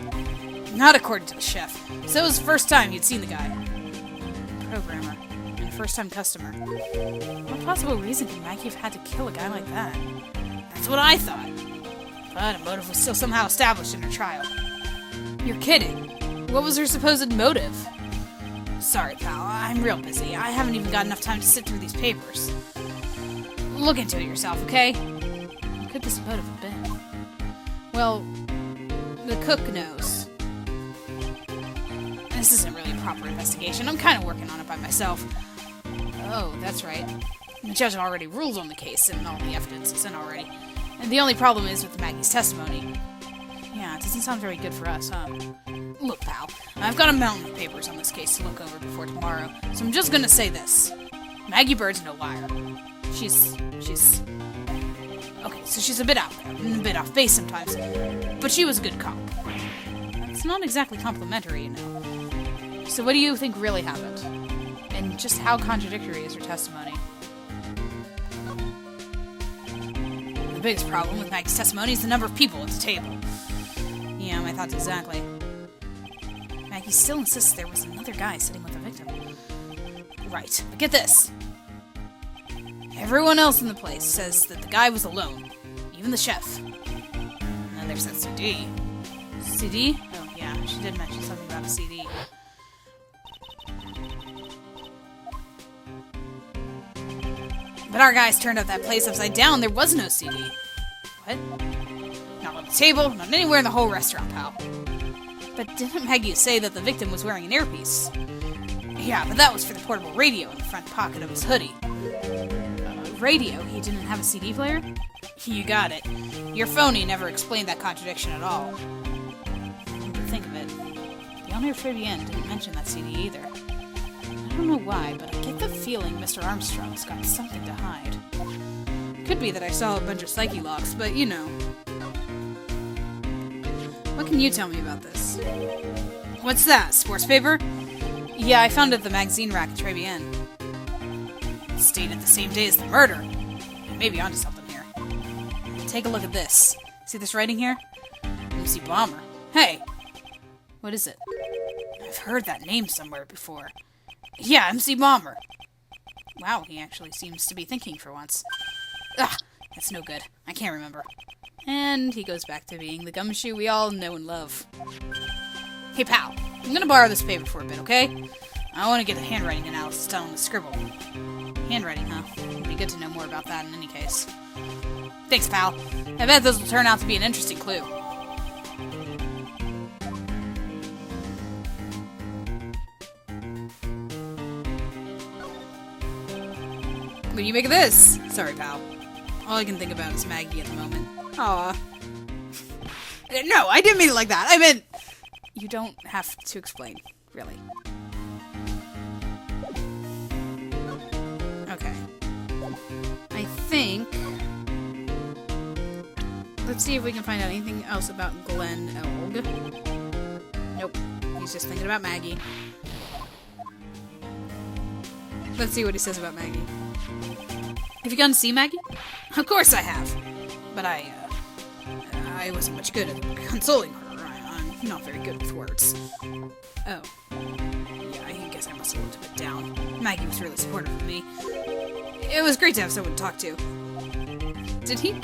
Not according to the chef. So it was the first time he'd seen the guy. Programmer. And first-time customer. What possible reason could Maggie have had to kill a guy like that? That's what I thought. But a motive was still somehow established in her trial. You're kidding. What was her supposed motive? Sorry, pal. I'm real busy. I haven't even got enough time to sit through these papers. Look into it yourself, okay? What could this motive have been? Well, the cook knows. This isn't really a proper investigation. I'm kind of working on it by myself. Oh, that's right. The judge already ruled on the case, and all the evidence is in already. And the only problem is with Maggie's testimony. Yeah, it doesn't sound very good for us, huh? Look, pal, I've got a mountain of papers on this case to look over before tomorrow, so I'm just gonna say this. Maggie Bird's no liar. She's... Okay, so she's a bit out there, and a bit off base sometimes, but she was a good cop. It's not exactly complimentary, you know. So what do you think really happened? And just how contradictory is her testimony? The biggest problem with Maggie's testimony is the number of people at the table. Yeah, my thoughts exactly. Maggie still insists there was another guy sitting with the victim. Right, but get this. Everyone else in the place says that the guy was alone. Even the chef. And then there's that CD. CD? Oh, yeah, she did mention something about a CD. But our guys turned out that place upside down. There was no CD. What? Not on the table, not anywhere in the whole restaurant, pal. But didn't Maggie say that the victim was wearing an earpiece? Yeah, but that was for the portable radio in the front pocket of his hoodie. Radio? He didn't have a CD player? You got it. Your phony never explained that contradiction at all. Come to think of it, the owner of Tribulations didn't mention that CD either. I don't know why, but I get the feeling Mr. Armstrong's got something to hide. Could be that I saw a bunch of psyche locks, but you know. can you tell me about this? What's that? Sports paper? Yeah, I found it at the magazine rack at Tribulations. It's dated the same day as the murder. You may be onto something here. Take a look at this. See this writing here? MC Bomber. Hey! What is it? I've heard that name somewhere before. Yeah, MC Bomber. Wow, he actually seems to be thinking for once. Ugh, that's no good. I can't remember. And he goes back to being the gumshoe we all know and love. Hey, pal. I'm gonna borrow this paper for a bit, okay? I want to get the handwriting analysis done on the scribble. Handwriting, huh? It'd be good to know more about that in any case. Thanks, pal. I bet this will turn out to be an interesting clue. What do you make of this? Sorry, pal. All I can think about is Maggie at the moment. Aw. No, I didn't mean it like that. I meant... You don't have to explain, really. Okay. I think... Let's see if we can find out anything else about Glenn Elg. Nope. He's just thinking about Maggie. Let's see what he says about Maggie. Have you gone to see Maggie? Of course I have. But I wasn't much good at consoling her. I'm not very good with words. Oh. Yeah, I guess I must have looked a bit down. Maggie was really supportive of me. It was great to have someone to talk to. Did he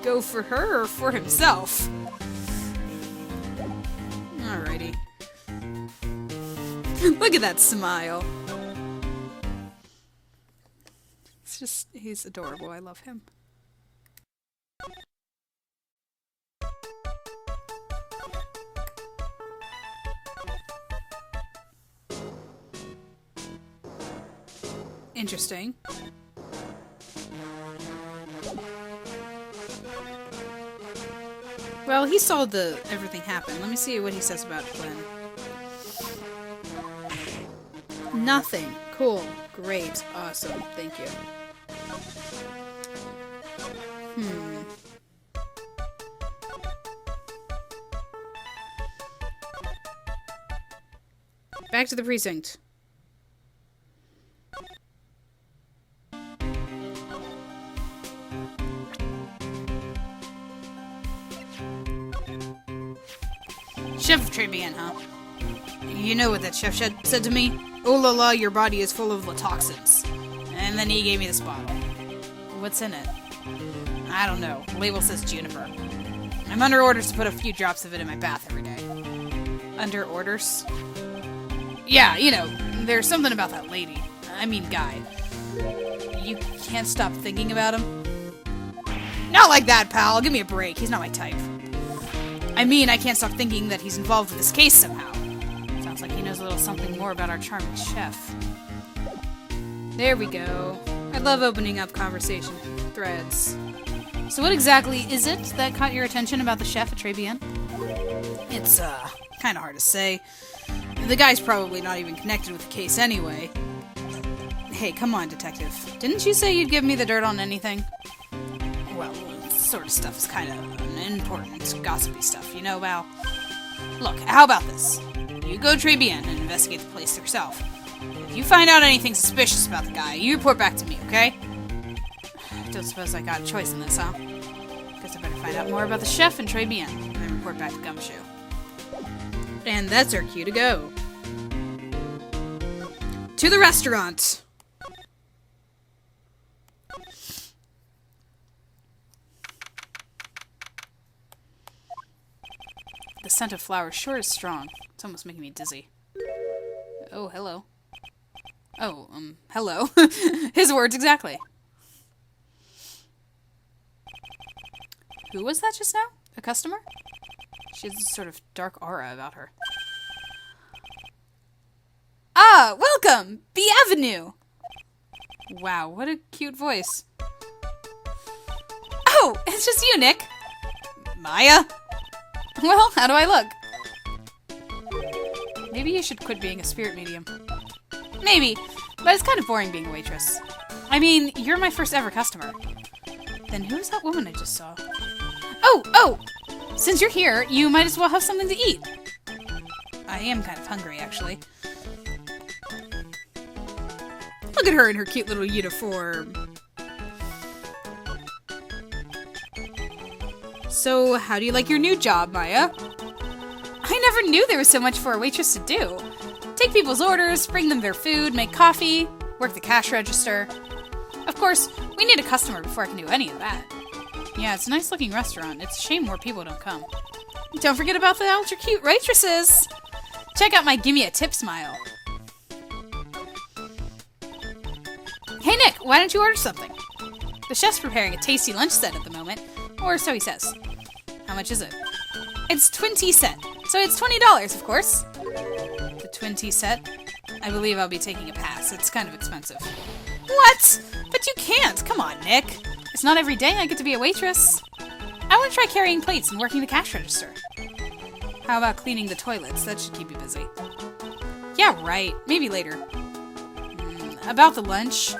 go for her or for himself? Alrighty. Look at that smile. It's just, he's adorable. I love him. Interesting. Well, he saw everything happen. Let me see what he says about Glenn. Nothing. Cool. Great. Awesome. Thank you. Back to the precinct. Chef of Tribulations, huh? You know what that chef said to me? Oh la la, your body is full of toxins. And then he gave me this bottle. What's in it? I don't know. The label says juniper. I'm under orders to put a few drops of it in my bath every day. Under orders? Yeah, you know, there's something about that lady. I mean guy. You can't stop thinking about him? Not like that, pal. Give me a break. He's not my type. I mean, I can't stop thinking that he's involved with this case somehow. Sounds like he knows a little something more about our charming chef. There we go. I love opening up conversation threads. So what exactly is it that caught your attention about the chef at Tribulations? It's, kind of hard to say. The guy's probably not even connected with the case anyway. Hey, come on, detective. Didn't you say you'd give me the dirt on anything? Well, this sort of stuff is kind of unimportant, gossipy stuff, you know, Val? Look, how about this? You go to Tribulations and investigate the place yourself. If you find out anything suspicious about the guy, you report back to me, okay? Don't suppose I got a choice in this, huh? Guess I better find out more about the chef and Tribulations, and then report back to Gumshoe. And that's our cue to go. To the restaurant! The scent of flowers sure is strong. It's almost making me dizzy. Oh, hello. Oh, hello. His words exactly. Who was that just now? A customer? She has this sort of dark aura about her. Ah, welcome! B Avenue! Wow, what a cute voice. Oh, it's just you, Nick. Maya? Well, how do I look? Maybe you should quit being a spirit medium. Maybe, but it's kind of boring being a waitress. I mean, you're my first ever customer. Then who is that woman I just saw? Oh! Since you're here, you might as well have something to eat. I am kind of hungry, actually. Look at her in her cute little uniform. So, how do you like your new job, Maya? I never knew there was so much for a waitress to do. Take people's orders, bring them their food, make coffee, work the cash register. Of course, we need a customer before I can do any of that. Yeah, it's a nice looking restaurant. It's a shame more people don't come. Don't forget about the ultra cute waitresses! Check out my Gimme a Tip smile. Hey Nick, why don't you order something? The chef's preparing a tasty lunch set at the moment, or so he says. How much is it? It's 20 cents, so it's $20, of course. The 20 set? I believe I'll be taking a pass. It's kind of expensive. What? But you can't. Come on, Nick. It's not every day I get to be a waitress. I want to try carrying plates and working the cash register. How about cleaning the toilets? That should keep you busy. Yeah, right. Maybe later. About the lunch?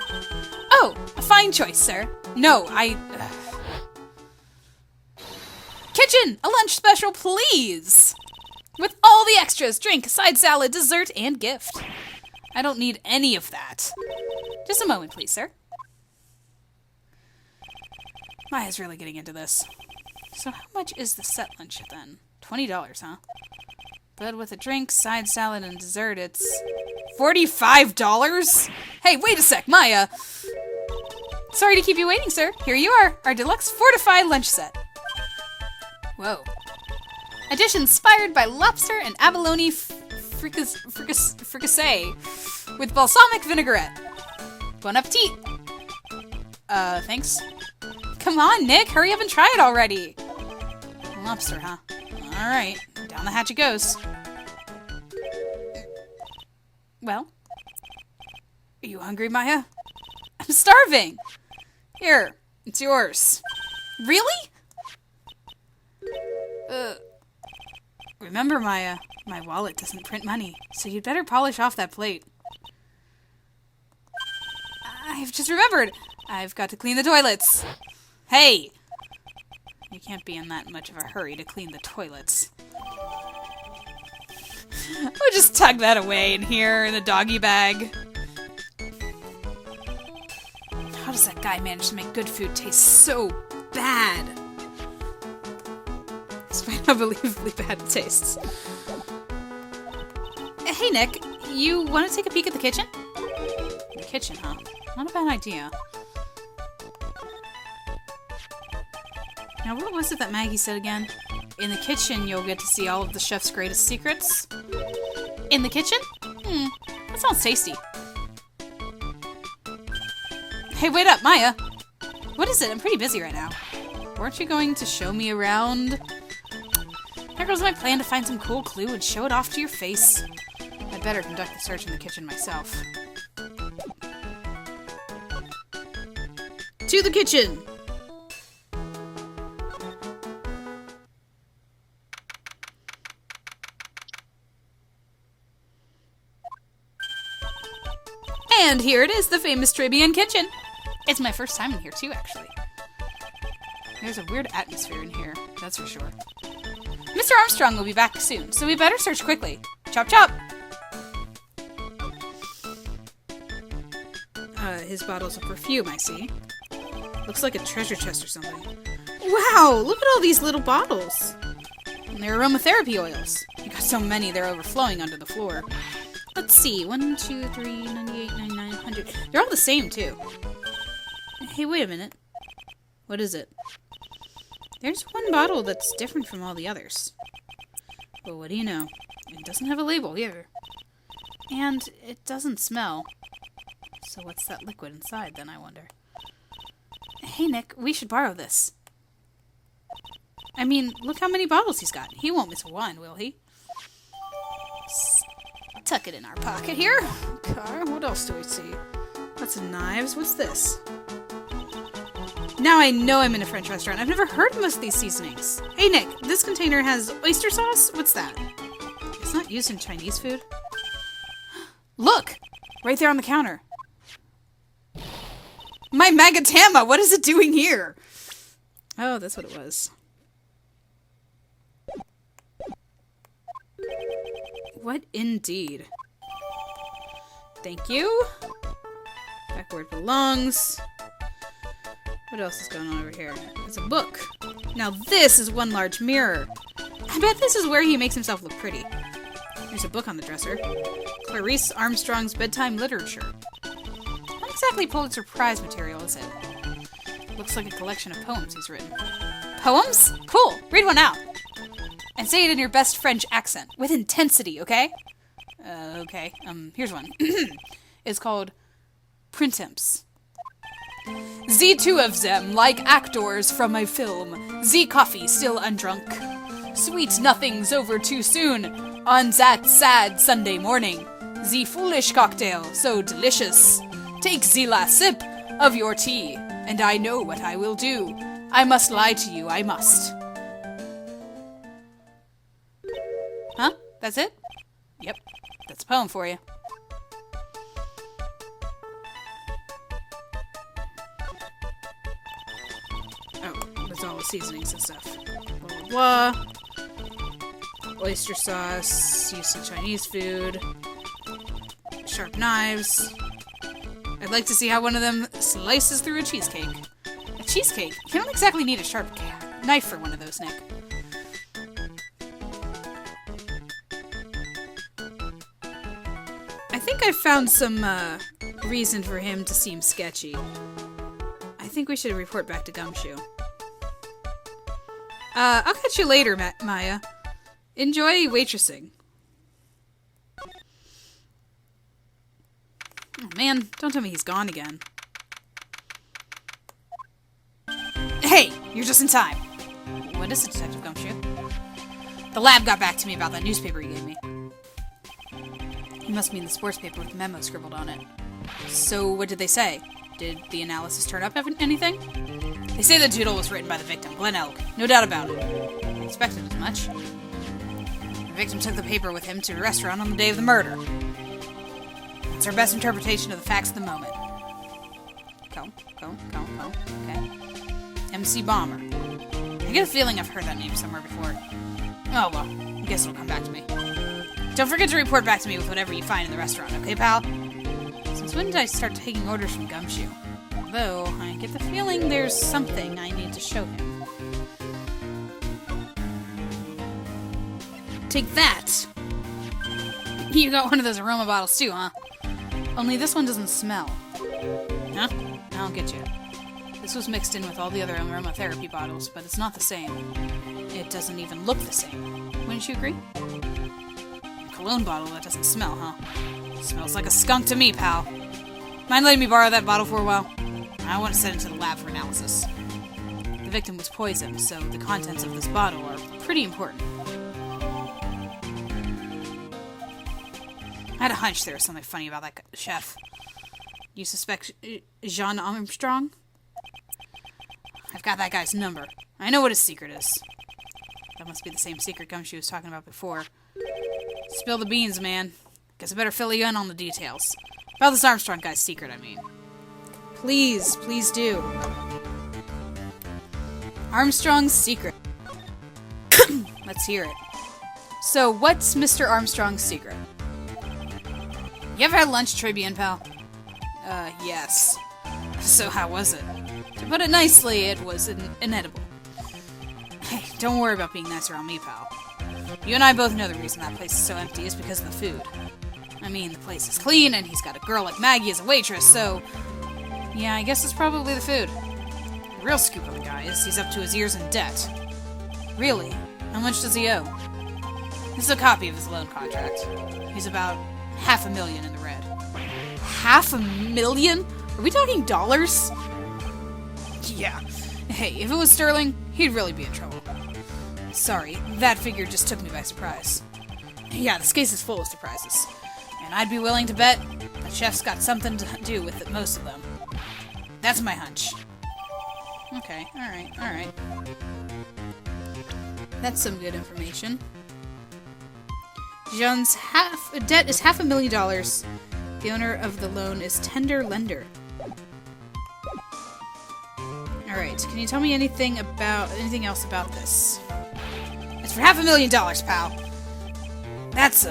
Oh, a fine choice, sir. No, Kitchen! A lunch special, please! With all the extras, drink, side salad, dessert, and gift. I don't need any of that. Just a moment, please, sir. Maya's really getting into this. So how much is the set lunch then? $20, huh? But with a drink, side salad, and dessert, it's $45? Hey, wait a sec, Maya! Sorry to keep you waiting, sir. Here you are, our deluxe fortified lunch set. Whoa. A dish inspired by lobster and abalone fricassee with balsamic vinaigrette. Bon appetit! Thanks. Come on, Nick, hurry up and try it already! Lobster, huh? Alright, down the hatch it goes. Well? Are you hungry, Maya? I'm starving! Here, it's yours. Really? Remember, Maya, my wallet doesn't print money, so you'd better polish off that plate. I've just remembered. I've got to clean the toilets. Hey! You can't be in that much of a hurry to clean the toilets. I'll just tuck that away in here in the doggy bag. How does that guy manage to make good food taste so bad? Despite how unbelievably bad it tastes. Hey Nick, you want to take a peek at the kitchen? The kitchen, huh? Not a bad idea. Now, what was it that Maggie said again? In the kitchen, you'll get to see all of the chef's greatest secrets. In the kitchen? That sounds tasty. Hey, wait up, Maya! What is it? I'm pretty busy right now. Weren't you going to show me around? There goes my plan to find some cool clue and show it off to your face. I'd better conduct the search in the kitchen myself. To the kitchen! And here it is, the famous Tribune kitchen. It's my first time in here too, actually. There's a weird atmosphere in here, that's for sure. Mr. Armstrong will be back soon, so we better search quickly. Chop chop! His bottles of perfume, I see. Looks like a treasure chest or something. Wow, look at all these little bottles. And they're aromatherapy oils. You got so many, they're overflowing onto the floor. Let's see, 1, 2, 3, 98, 99, 100. They're all the same, too. Hey, wait a minute. What is it? There's one bottle that's different from all the others. But what do you know? It doesn't have a label, either. And it doesn't smell. So what's that liquid inside, then, I wonder? Hey, Nick, we should borrow this. I mean, look how many bottles he's got. He won't miss one, will he? Tuck it in our pocket here. Okay, what else do we see? Lots of knives. What's this? Now I know I'm in a French restaurant. I've never heard of most of these seasonings. Hey, Nick, this container has oyster sauce? What's that? It's not used in Chinese food. Look! Right there on the counter. My Magatama! What is it doing here? Oh, that's what it was. What indeed? Thank you. Back where it belongs. What else is going on over here? It's a book. Now this is one large mirror. I bet this is where he makes himself look pretty. There's a book on the dresser. Clarice Armstrong's Bedtime Literature. Not exactly Pulitzer Prize material, is it? Looks like a collection of poems he's written. Poems? Cool! Read one out! And say it in your best French accent. With intensity, okay? Okay. Here's one. It's called Printemps. The two of them, like actors from a film. The coffee still undrunk. Sweet nothings over too soon. On that sad Sunday morning. The foolish cocktail, so delicious. Take the last sip of your tea, and I know what I will do. I must lie to you, I must. Huh? That's it? Yep. That's a poem for you. Oh, with all the seasonings and stuff. Blah, blah, blah. Oyster sauce, use some Chinese food. Sharp knives. I'd like to see how one of them slices through a cheesecake. A cheesecake? You don't exactly need a sharp knife for one of those, Nick. I think I found some reason for him to seem sketchy. I think we should report back to Gumshoe. I'll catch you later, Maya. Enjoy waitressing. Oh man, don't tell me he's gone again. Hey, you're just in time. What is it, Detective Gumshoe? The lab got back to me about that newspaper you gave me. He must mean the sports paper with the memo scribbled on it. So, what did they say? Did the analysis turn up anything? They say the doodle was written by the victim, Glenn Elk. No doubt about it. I expected as much. The victim took the paper with him to a restaurant on the day of the murder. It's our best interpretation of the facts of the moment. Go. Okay. MC Bomber. I get a feeling I've heard that name somewhere before. Oh well, I guess it'll come back to me. Don't forget to report back to me with whatever you find in the restaurant, okay, pal? Since when did I start taking orders from Gumshoe? Although, I get the feeling there's something I need to show him. Take that! You got one of those aroma bottles too, huh? Only this one doesn't smell. Huh? I don't get you. This was mixed in with all the other aromatherapy bottles, but it's not the same. It doesn't even look the same. Wouldn't you agree? A cologne bottle that doesn't smell, huh? Smells like a skunk to me, pal. Mind letting me borrow that bottle for a while? I want to send it to the lab for analysis. The victim was poisoned, so the contents of this bottle are pretty important. I had a hunch there was something funny about that chef. You suspect Jean Armstrong? I've got that guy's number. I know what his secret is. That must be the same secret Gumshoe was talking about before. Spill the beans, man. Guess I better fill you in on the details. About this Armstrong guy's secret, I mean. Please do. Armstrong's secret. Let's hear it. So, what's Mr. Armstrong's secret? You ever had lunch, Tribune, pal? Yes. So how was it? To put it nicely, it was inedible. Hey, don't worry about being nice around me, pal. You and I both know the reason that place is so empty is because of the food. I mean, the place is clean, and he's got a girl like Maggie as a waitress, so... Yeah, I guess it's probably the food. The real scoop of the guy is he's up to his ears in debt. Really? How much does he owe? This is a copy of his loan contract. He's about $500,000 in the red. $500,000? Are we talking dollars? Yeah. Hey, if it was sterling, he'd really be in trouble. Sorry, that figure just took me by surprise. Yeah, this case is full of surprises. And I'd be willing to bet the chef's got something to do with most of them. That's my hunch. Okay, alright. That's some good information. Jean's debt is $500,000. The owner of the loan is tender lender. Alright, can you tell me anything else about this? It's for $500,000, pal. That's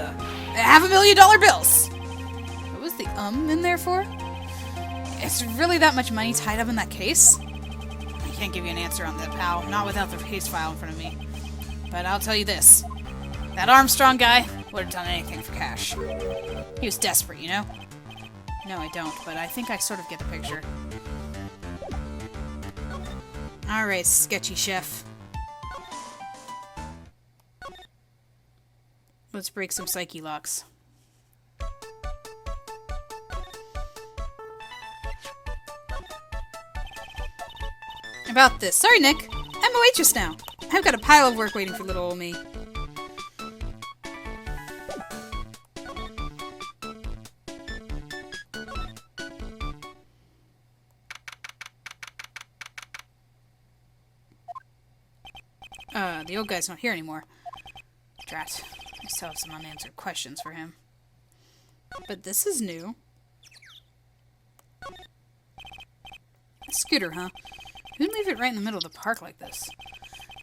$500,000 bills. What was the in there for? Is really that much money tied up in that case? I can't give you an answer on that, pal. Not without the case file in front of me. But I'll tell you this. That Armstrong guy would have done anything for cash. He was desperate, you know? No, I don't, but I think I sort of get the picture. Alright, sketchy chef. Let's break some psyche locks. About this. Sorry, Nick. I'm a waitress now. I've got a pile of work waiting for little old me. The old guy's not here anymore. Drat. I still have some unanswered questions for him. But this is new. A scooter, huh? Who'd leave it right in the middle of the park like this?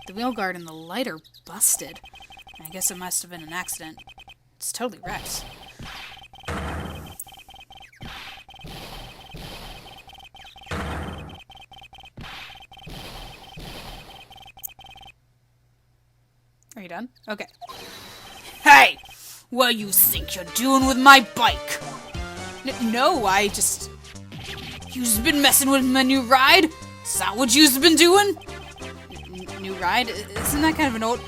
The wheel guard and the light are busted. I guess it must have been an accident. It's totally wrecked. Are you done? Okay. Hey! What you think you're doing with my bike? No, I just... You've been messing with my new ride? Is that what you've been doing? New ride? Isn't that kind of an old...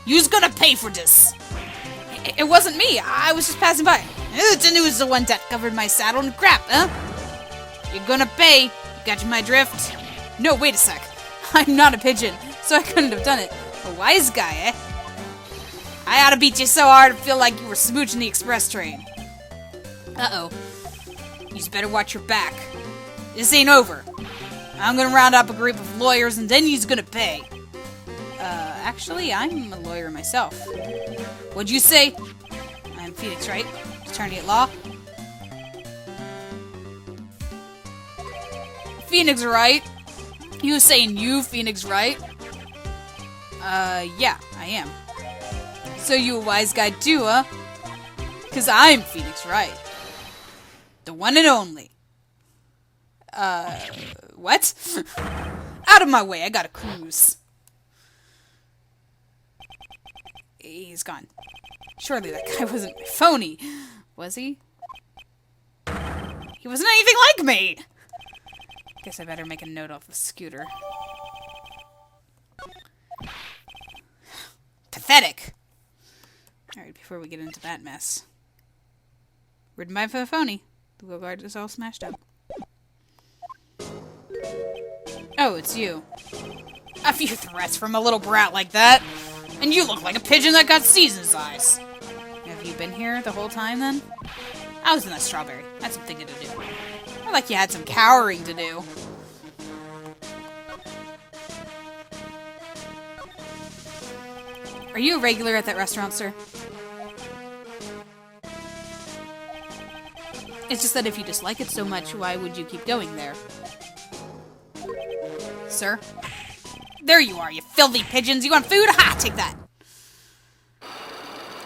You's gonna pay for this! It wasn't me, I was just passing by. It was the one that covered my saddle and crap, huh? You're gonna pay. Got my drift? No, wait a sec. I'm not a pigeon, so I couldn't have done it. A wise guy, eh? I ought to beat you so hard I feel like you were smooching the express train. Uh-oh. You'd better watch your back. This ain't over. I'm gonna round up a group of lawyers and then you's gonna pay. Actually, I'm a lawyer myself. What'd you say? I'm Phoenix, right? Attorney at law? Phoenix, right? You was saying you, Phoenix, right? Yeah, I am. So you a wise guy too, huh? 'Cause I'm Phoenix Wright. The one and only. What? Out of my way, I gotta cruise. He's gone. Surely that guy wasn't phony, was he? He wasn't anything like me! Guess I better make a note off the scooter. Pathetic! Alright, before we get into that mess. Ridden by a phony. The wheel guard is all smashed up. Oh, it's you. A few threats from a little brat like that. And you look like a pigeon that got season's eyes. Have you been here the whole time, then? I was in that strawberry. Had some thinking to do. More like you had some cowering to do. Are you a regular at that restaurant, sir? It's just that if you dislike it so much, why would you keep going there? Sir? There you are, you filthy pigeons! You want food? Ha! Take that!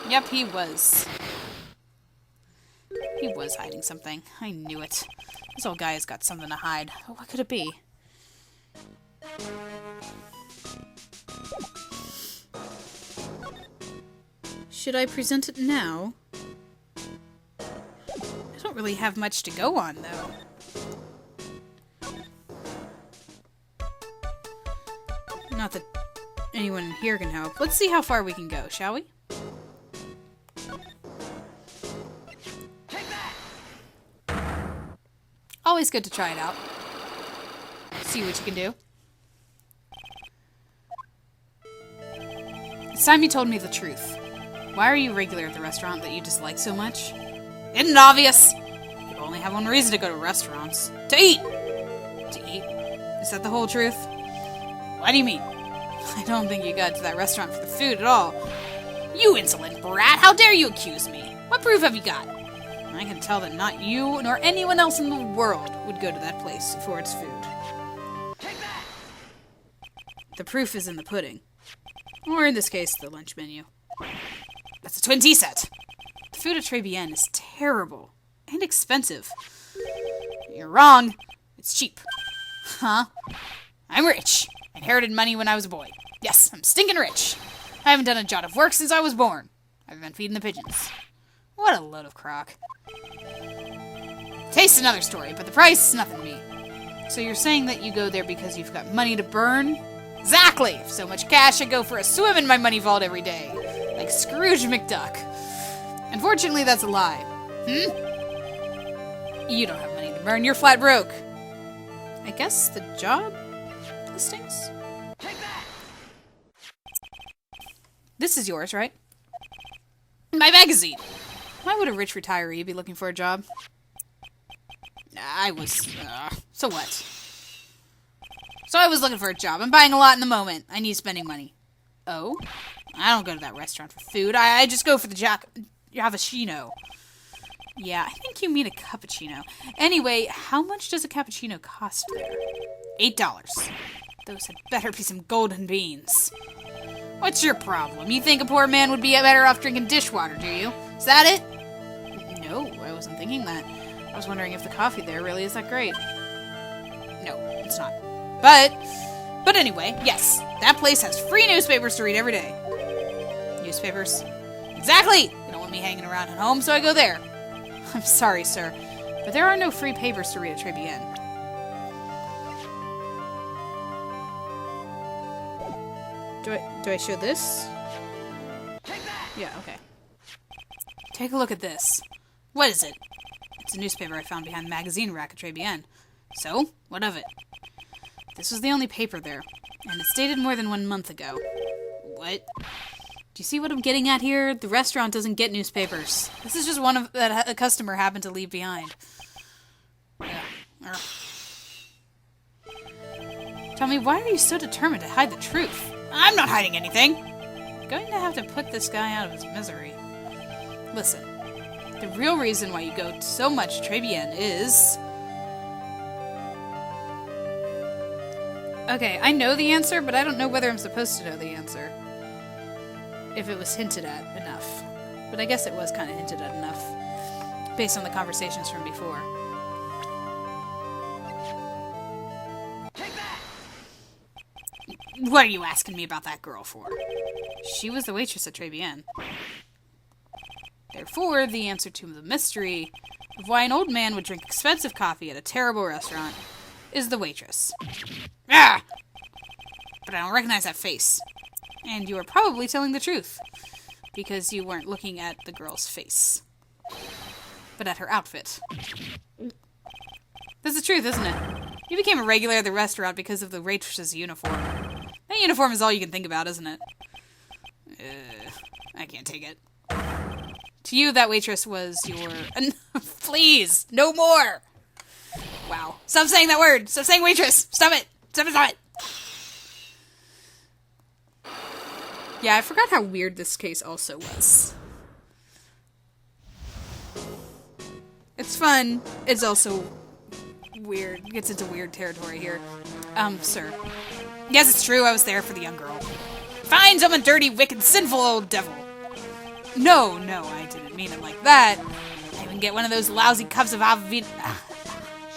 Yep, he was. He was hiding something. I knew it. This old guy has got something to hide. Oh, what could it be? Should I present it now? I don't really have much to go on, though. Not that anyone here can help. Let's see how far we can go, shall we? Always good to try it out. See what you can do. It's time you told me the truth. Why are you regular at the restaurant that you dislike so much? Isn't it obvious? You only have one reason to go to restaurants. To eat! To eat? Is that the whole truth? What do you mean? I don't think you got to that restaurant for the food at all. You insolent brat! How dare you accuse me? What proof have you got? I can tell that not you nor anyone else in the world would go to that place for its food. The proof is in the pudding. Or in this case, the lunch menu. That's a twin tea set. The food at Tribulations is terrible and expensive. You're wrong. It's cheap. Huh? I'm rich. Inherited money when I was a boy. Yes, I'm stinking rich. I haven't done a jot of work since I was born. I've been feeding the pigeons. What a load of crock. Taste's another story, but the price is nothing to me. So you're saying that you go there because you've got money to burn? Exactly! If so much cash, I'd go for a swim in my money vault every day. Like Scrooge McDuck. Unfortunately, that's a lie. You don't have money to burn. You're flat broke. I guess the job listings? This is yours, right? My magazine! Why would a rich retiree be looking for a job? So what? So I was looking for a job. I'm buying a lot in the moment. I need spending money. Oh? I don't go to that restaurant for food. I just go for the Javachino. Yeah, I think you mean a cappuccino. Anyway, how much does a cappuccino cost there? $8. Those had better be some golden beans. What's your problem? You think a poor man would be better off drinking dishwater, do you? Is that it? No, I wasn't thinking that. I was wondering if the coffee there really is that great. No, it's not. But anyway, yes, that place has free newspapers to read every day. Newspapers? Exactly! They don't want me hanging around at home, so I go there. I'm sorry, sir, but there are no free papers to read at Tribulations. Do I show this? Yeah, okay. Take a look at this. What is it? It's a newspaper I found behind the magazine rack at Tribulations. So, what of it? This was the only paper there, and it's dated more than 1 month ago. What? Do you see what I'm getting at here? The restaurant doesn't get newspapers. This is just one that a customer happened to leave behind. Tell me, why are you so determined to hide the truth? I'm not hiding anything! I'm going to have to put this guy out of his misery. Listen, the real reason why you go so much to Tribulations is... Okay, I know the answer, but I don't know whether I'm supposed to know the answer. If it was hinted at enough. But I guess it was kind of hinted at enough, based on the conversations from before. What are you asking me about that girl for? She was the waitress at Tribulations. Therefore, the answer to the mystery of why an old man would drink expensive coffee at a terrible restaurant is the waitress. Ah! But I don't recognize that face. And you are probably telling the truth, because you weren't looking at the girl's face, but at her outfit. That's the truth, isn't it? You became a regular at the restaurant because of the waitress's uniform. That uniform is all you can think about, isn't it? I can't take it. To you, that waitress was your... Please, no more! Wow. Stop saying that word! Stop saying waitress! Stop it! Stop it, stop it! Yeah, I forgot how weird this case also was. It's fun. It's also weird. It gets into weird territory here. Sir. Yes, it's true. I was there for the young girl. Fine, I'm a dirty, wicked, sinful old devil. No, I didn't mean it like that. I even get one of those lousy cups of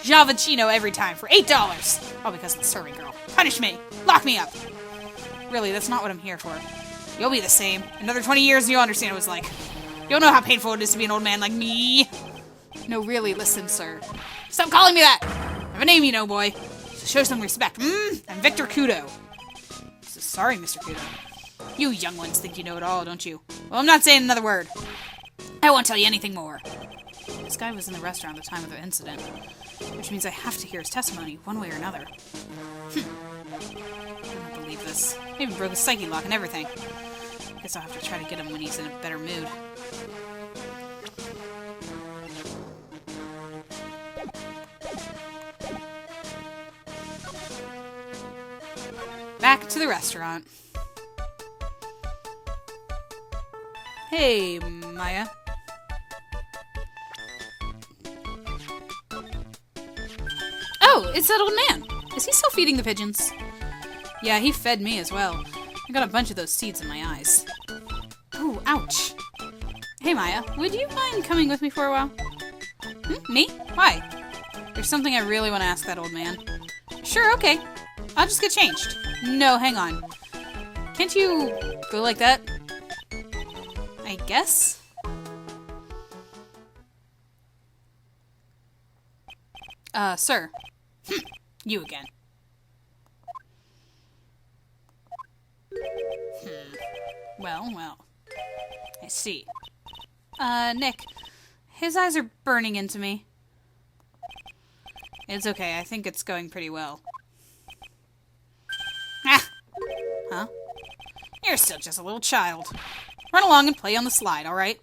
Javachino every time for $8. All because of the serving girl. Punish me. Lock me up. Really, that's not what I'm here for. You'll be the same. Another 20 years and you'll understand what it was like. You'll know how painful it is to be an old man like me. No, really, listen, sir. Stop calling me that! I have a name, you know, boy. So show some respect. I'm Victor Kudo. So sorry, Mr. Kudo. You young ones think you know it all, don't you? Well, I'm not saying another word. I won't tell you anything more. This guy was in the restaurant at the time of the incident, which means I have to hear his testimony one way or another. I don't believe this. I even broke his psyche lock and everything. Guess I'll have to try to get him when he's in a better mood. Back to the restaurant. Hey, Maya. Oh, it's that old man. Is he still feeding the pigeons? Yeah, he fed me as well. I got a bunch of those seeds in my eyes. Oh, ouch. Hey, Maya, would you mind coming with me for a while? Me? Why? There's something I really want to ask that old man. Sure, okay. I'll just get changed. No, hang on. Can't you go like that? I guess? Sir. You again. Well. I see. Nick. His eyes are burning into me. It's okay, I think it's going pretty well. Ah! Huh? You're still just a little child. Run along and play on the slide, alright?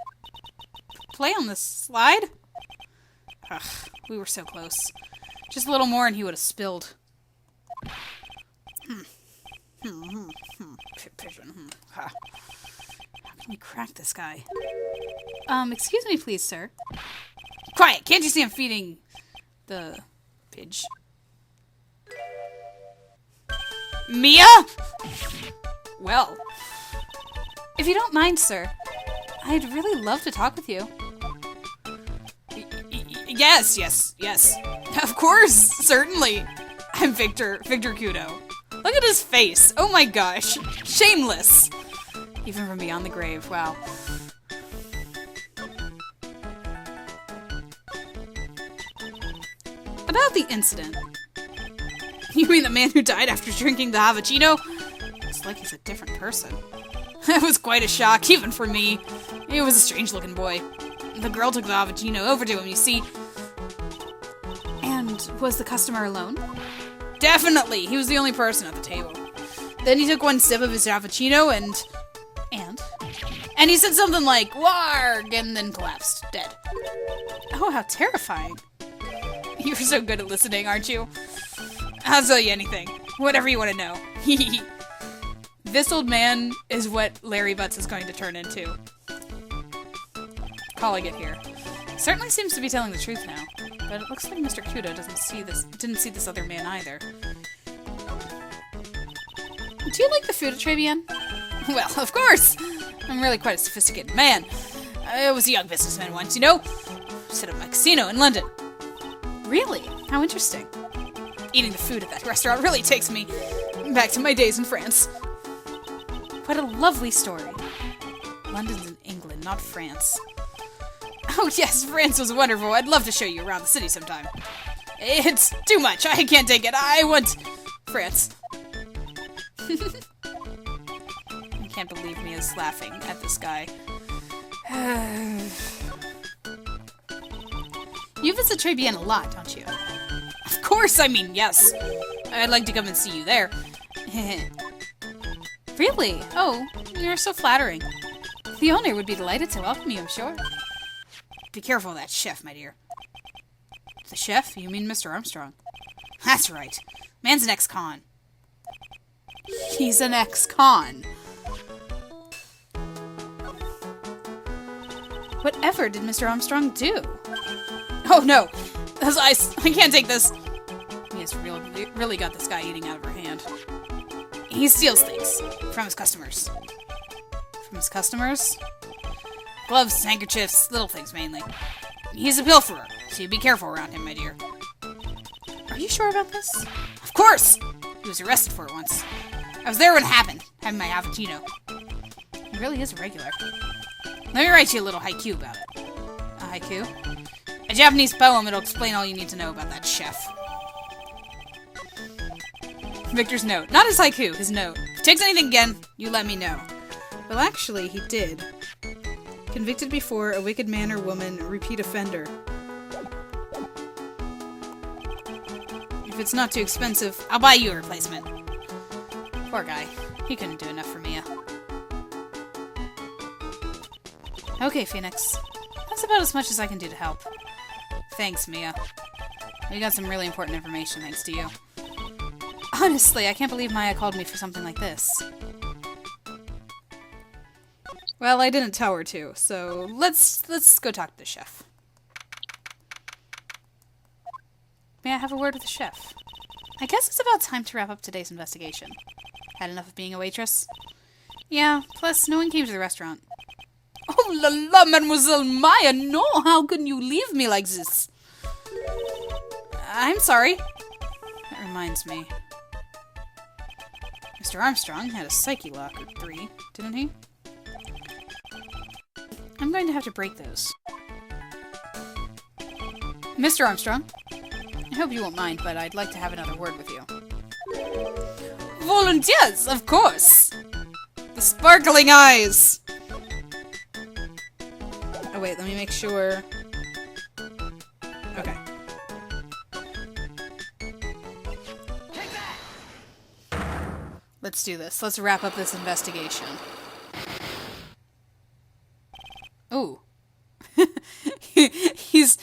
Play on the slide? Ugh, we were so close. Just a little more and he would have spilled. How can we crack this guy? Excuse me please, sir. Quiet! Can't you see I'm feeding the pigeon? Mia? Well. If you don't mind, sir, I'd really love to talk with you. Yes. Of course, certainly. I'm Victor Kudo. Look at his face. Oh my gosh. Shameless. Even from beyond the grave. Wow. About the incident. You mean the man who died after drinking the Havachino? It's like he's a different person. It was quite a shock, even for me. He was a strange-looking boy. The girl took the Havachino over to him, you see. And was the customer alone? Definitely! He was the only person at the table. Then he took one sip of his Havachino and he said something like, "Warg!" and then collapsed, dead. Oh, how terrifying. You're so good at listening, aren't you? I'll tell you anything. Whatever you want to know. This old man is what Larry Butts is going to turn into. Calling it here. Certainly seems to be telling the truth now. But it looks like Mr. Kudo didn't see this other man either. Do you like the food at Tribulations? Well, of course! I'm really quite a sophisticated man. I was a young businessman once, you know? Set up my casino in London. Really? How interesting. Eating the food at that restaurant really takes me back to my days in France. What a lovely story. London's in England, not France. Oh yes, France was wonderful. I'd love to show you around the city sometime. It's too much. I can't take it. I want France. I can't believe Mia's laughing at this guy. You visit Tribulations a lot, don't you? Of course, I mean, yes. I'd like to come and see you there. Really? Oh, you're so flattering. The owner would be delighted to welcome you, I'm sure. Be careful of that chef, my dear. The chef? You mean Mr. Armstrong? That's right. Man's an ex-con. He's an ex-con. Whatever did Mr. Armstrong do? Oh no! Those eyes! I can't take this! He's really got this guy eating out of her hand. He steals things from his customers. From his customers? Gloves, handkerchiefs, little things mainly. He's a pilferer, so you be careful around him, my dear. Are you sure about this? Of course! He was arrested for it once. I was there when it happened, having my Havachino. He really is a regular. Let me write you a little haiku about it. A haiku? A Japanese poem that'll explain all you need to know about that chef. Victor's note. Not his haiku, his note. If he takes anything again, you let me know. Well, actually, he did. Convicted before, a wicked man or woman, repeat offender. If it's not too expensive, I'll buy you a replacement. Poor guy. He couldn't do enough for Mia. Okay, Phoenix. That's about as much as I can do to help. Thanks, Mia. We got some really important information thanks to you. Honestly, I can't believe Maya called me for something like this. Well, I didn't tell her to, so let's go talk to the chef. May I have a word with the chef? I guess it's about time to wrap up today's investigation. Had enough of being a waitress? Yeah, plus no one came to the restaurant. Oh la la, Mademoiselle Maya, no, how can you leave me like this? I'm sorry. That reminds me. Mr. Armstrong had a psyche lock or 3, didn't he? I'm going to have to break those. Mr. Armstrong, I hope you won't mind, but I'd like to have another word with you. Volunteers, of course! The sparkling eyes! Oh wait, let me make sure. Okay. Let's do this. Let's wrap up this investigation. Ooh. He's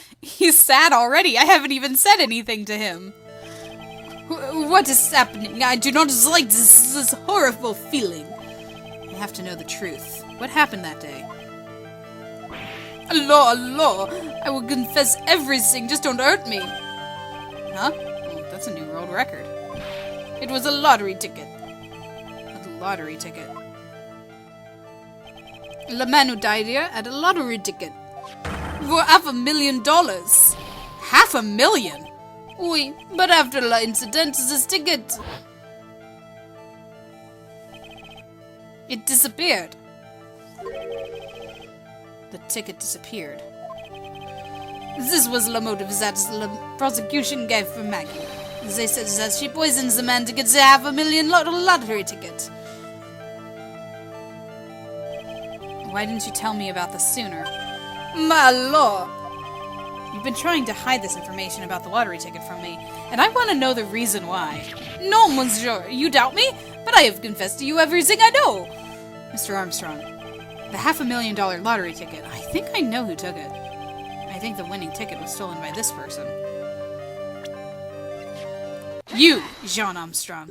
sad already. I haven't even said anything to him. What is happening? I do not like this horrible feeling. I have to know the truth. What happened that day? Allah, I will confess everything. Just don't hurt me. Huh? Oh, that's a new world record. It was a lottery ticket. A lottery ticket. The man who died here had a lottery ticket. For $500,000. $500,000? Oui, but after the incident, this ticket... it disappeared. The ticket disappeared. This was the motive that the prosecution gave for Maggie. They said that she poisoned the man to get the $500,000 lottery ticket. Why didn't you tell me about this sooner? My lord! You've been trying to hide this information about the lottery ticket from me, and I want to know the reason why. No, monsieur, you doubt me? But I have confessed to you everything I know! Mr. Armstrong, the $500,000 lottery ticket, I think I know who took it. I think the winning ticket was stolen by this person. You, Jean Armstrong.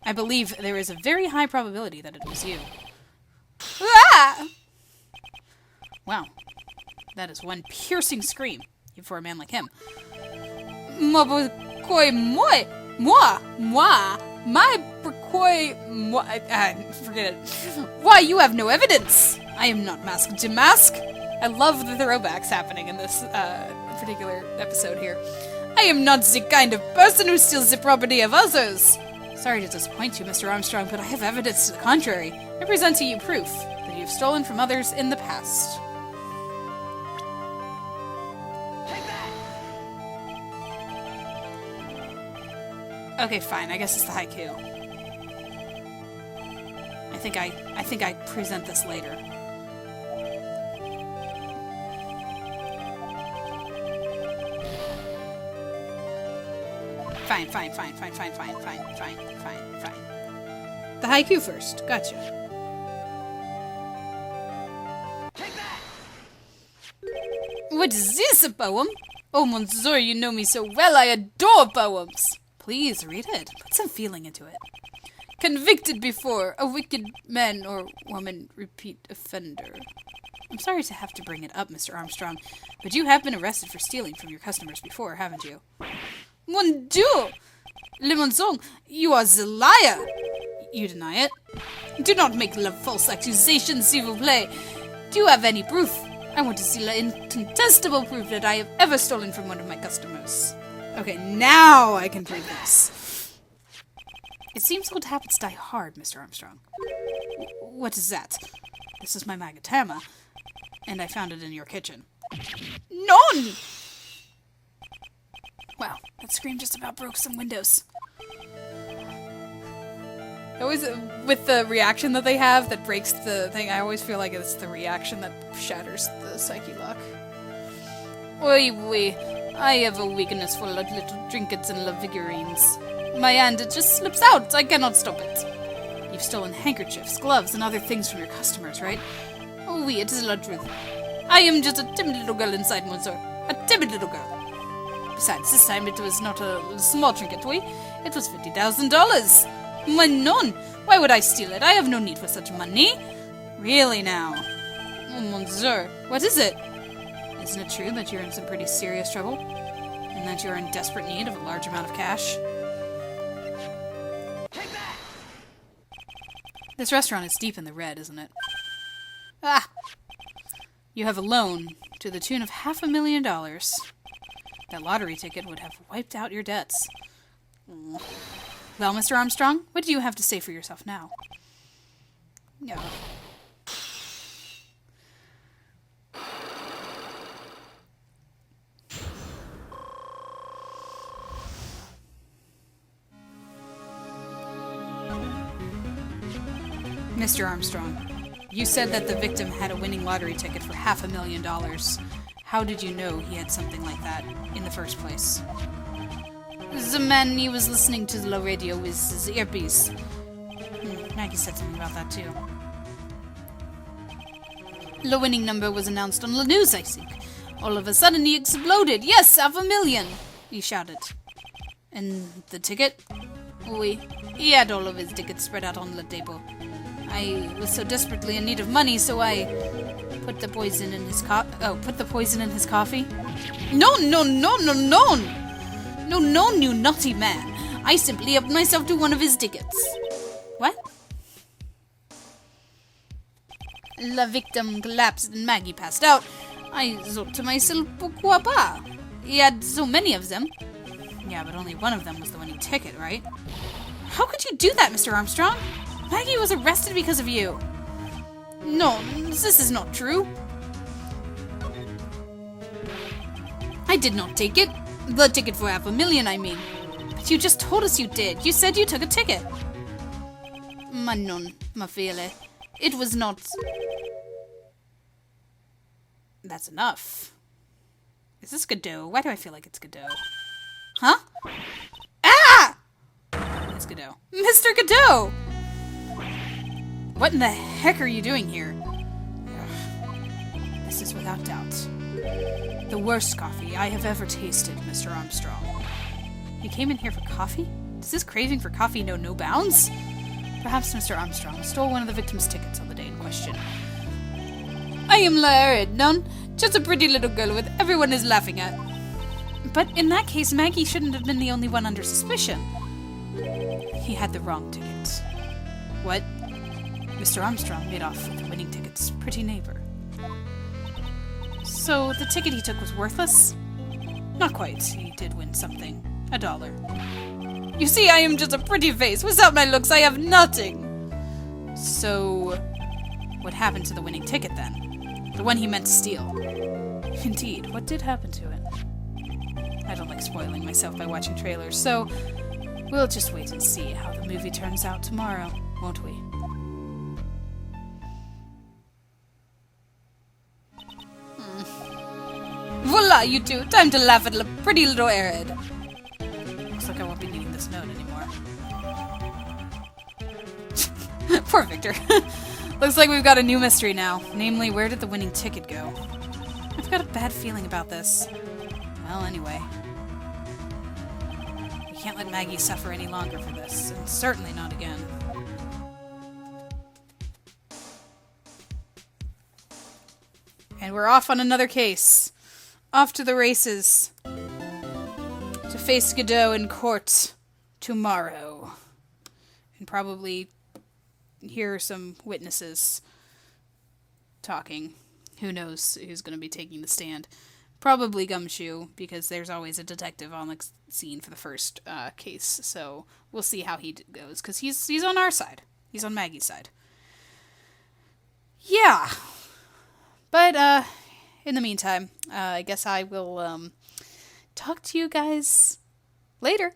I believe there is a very high probability that it was you. Ah! Wow. That is one piercing scream, even for a man like him. Forget it. Why, you have no evidence! I am not masked to mask! I love the throwbacks happening in this particular episode here. I am not the kind of person who steals the property of others! Sorry to disappoint you, Mr. Armstrong, but I have evidence to the contrary. I present to you proof that you have stolen from others in the past. Okay, fine. I guess it's the haiku. I think I present this later. Fine. The haiku first. Gotcha. What is this, a poem? Oh, monsieur, you know me so well. I adore poems. Please read it. Put some feeling into it. Convicted before, a wicked man or woman, repeat offender. I'm sorry to have to bring it up, Mr. Armstrong, but you have been arrested for stealing from your customers before, haven't you? Mon Dieu! Le mensonge, you are the liar! You deny it? Do not make false accusations, s'il vous plaît. Do you have any proof? I want to see the incontestable proof that I have ever stolen from one of my customers. Okay, now I can prove this. It seems old habits die hard, Mr. Armstrong. What is that? This is my magatama, and I found it in your kitchen. None! Wow, that scream just about broke some windows. Always, with the reaction that they have that breaks the thing, I always feel like it's the reaction that shatters the psyche lock. Oui, I have a weakness for little trinkets and figurines. My hand, it just slips out. I cannot stop it. You've stolen handkerchiefs, gloves, and other things from your customers, right? Oh, oui, it is the truth. I am just a timid little girl inside, monsieur. A timid little girl. Besides, this time it was not a small trinket, oui? It was $50,000. My non! Why would I steal it? I have no need for such money. Really now? Oh, monsieur. What is it? Isn't it true that you're in some pretty serious trouble? And that you're in desperate need of a large amount of cash? This restaurant is deep in the red, isn't it? Ah! You have a loan to the tune of $500,000. That lottery ticket would have wiped out your debts. Well, Mr. Armstrong, what do you have to say for yourself now? Yeah. Mr. Armstrong, you said that the victim had a winning lottery ticket for $500,000. How did you know he had something like that in the first place? The man, he was listening to the radio with his earpiece. Maggie said something about that too. The winning number was announced on the news, I think. All of a sudden he exploded. Yes, $500,000! He shouted. And the ticket? Oui, he had all of his tickets spread out on the table. I was so desperately in need of money, so I put the poison in his coffee. No, no, no, no, no! No, no, you naughty man. I simply helped myself to one of his tickets. What? The victim collapsed and Maggie passed out. I thought to myself, pourquoi pas? He had so many of them. Yeah, but only one of them was the winning ticket, right? How could you do that, Mr. Armstrong? Maggie was arrested because of you. No, this is not true. I did not take it. The ticket for $500,000, I mean. But you just told us you did. You said you took a ticket. Ma non, ma file. It was not... That's enough. Is this Godot? Why do I feel like it's Godot? Huh? Ah! It's Godot. Mr. Godot! What in the heck are you doing here? This is without doubt the worst coffee I have ever tasted, Mr. Armstrong. You came in here for coffee? Does this craving for coffee know no bounds? Perhaps Mr. Armstrong stole one of the victim's tickets on the day in question. I am Lara Ednon, just a pretty little girl with everyone is laughing at. But in that case, Maggie shouldn't have been the only one under suspicion. He had the wrong ticket. What? Mr. Armstrong made off with the winning ticket's pretty neighbor. So the ticket he took was worthless? Not quite. He did win something. $1. You see, I am just a pretty face. Without my looks, I have nothing. So, what happened to the winning ticket then? The one he meant to steal. Indeed, what did happen to it? I don't like spoiling myself by watching trailers, so we'll just wait and see how the movie turns out tomorrow, won't we? Voila, you two! Time to laugh at a pretty little airhead. Looks like I won't be needing this note anymore. Poor Victor. Looks like we've got a new mystery now. Namely, where did the winning ticket go? I've got a bad feeling about this. Well, anyway. We can't let Maggie suffer any longer for this, and certainly not again. And we're off on another case. Off to the races. To face Godot in court tomorrow. And probably hear some witnesses talking. Who knows who's going to be taking the stand. Probably Gumshoe, because there's always a detective on the scene for the first case. So we'll see how he goes, because he's on our side. He's on Maggie's side. Yeah. But, in the meantime, I guess I will talk to you guys later.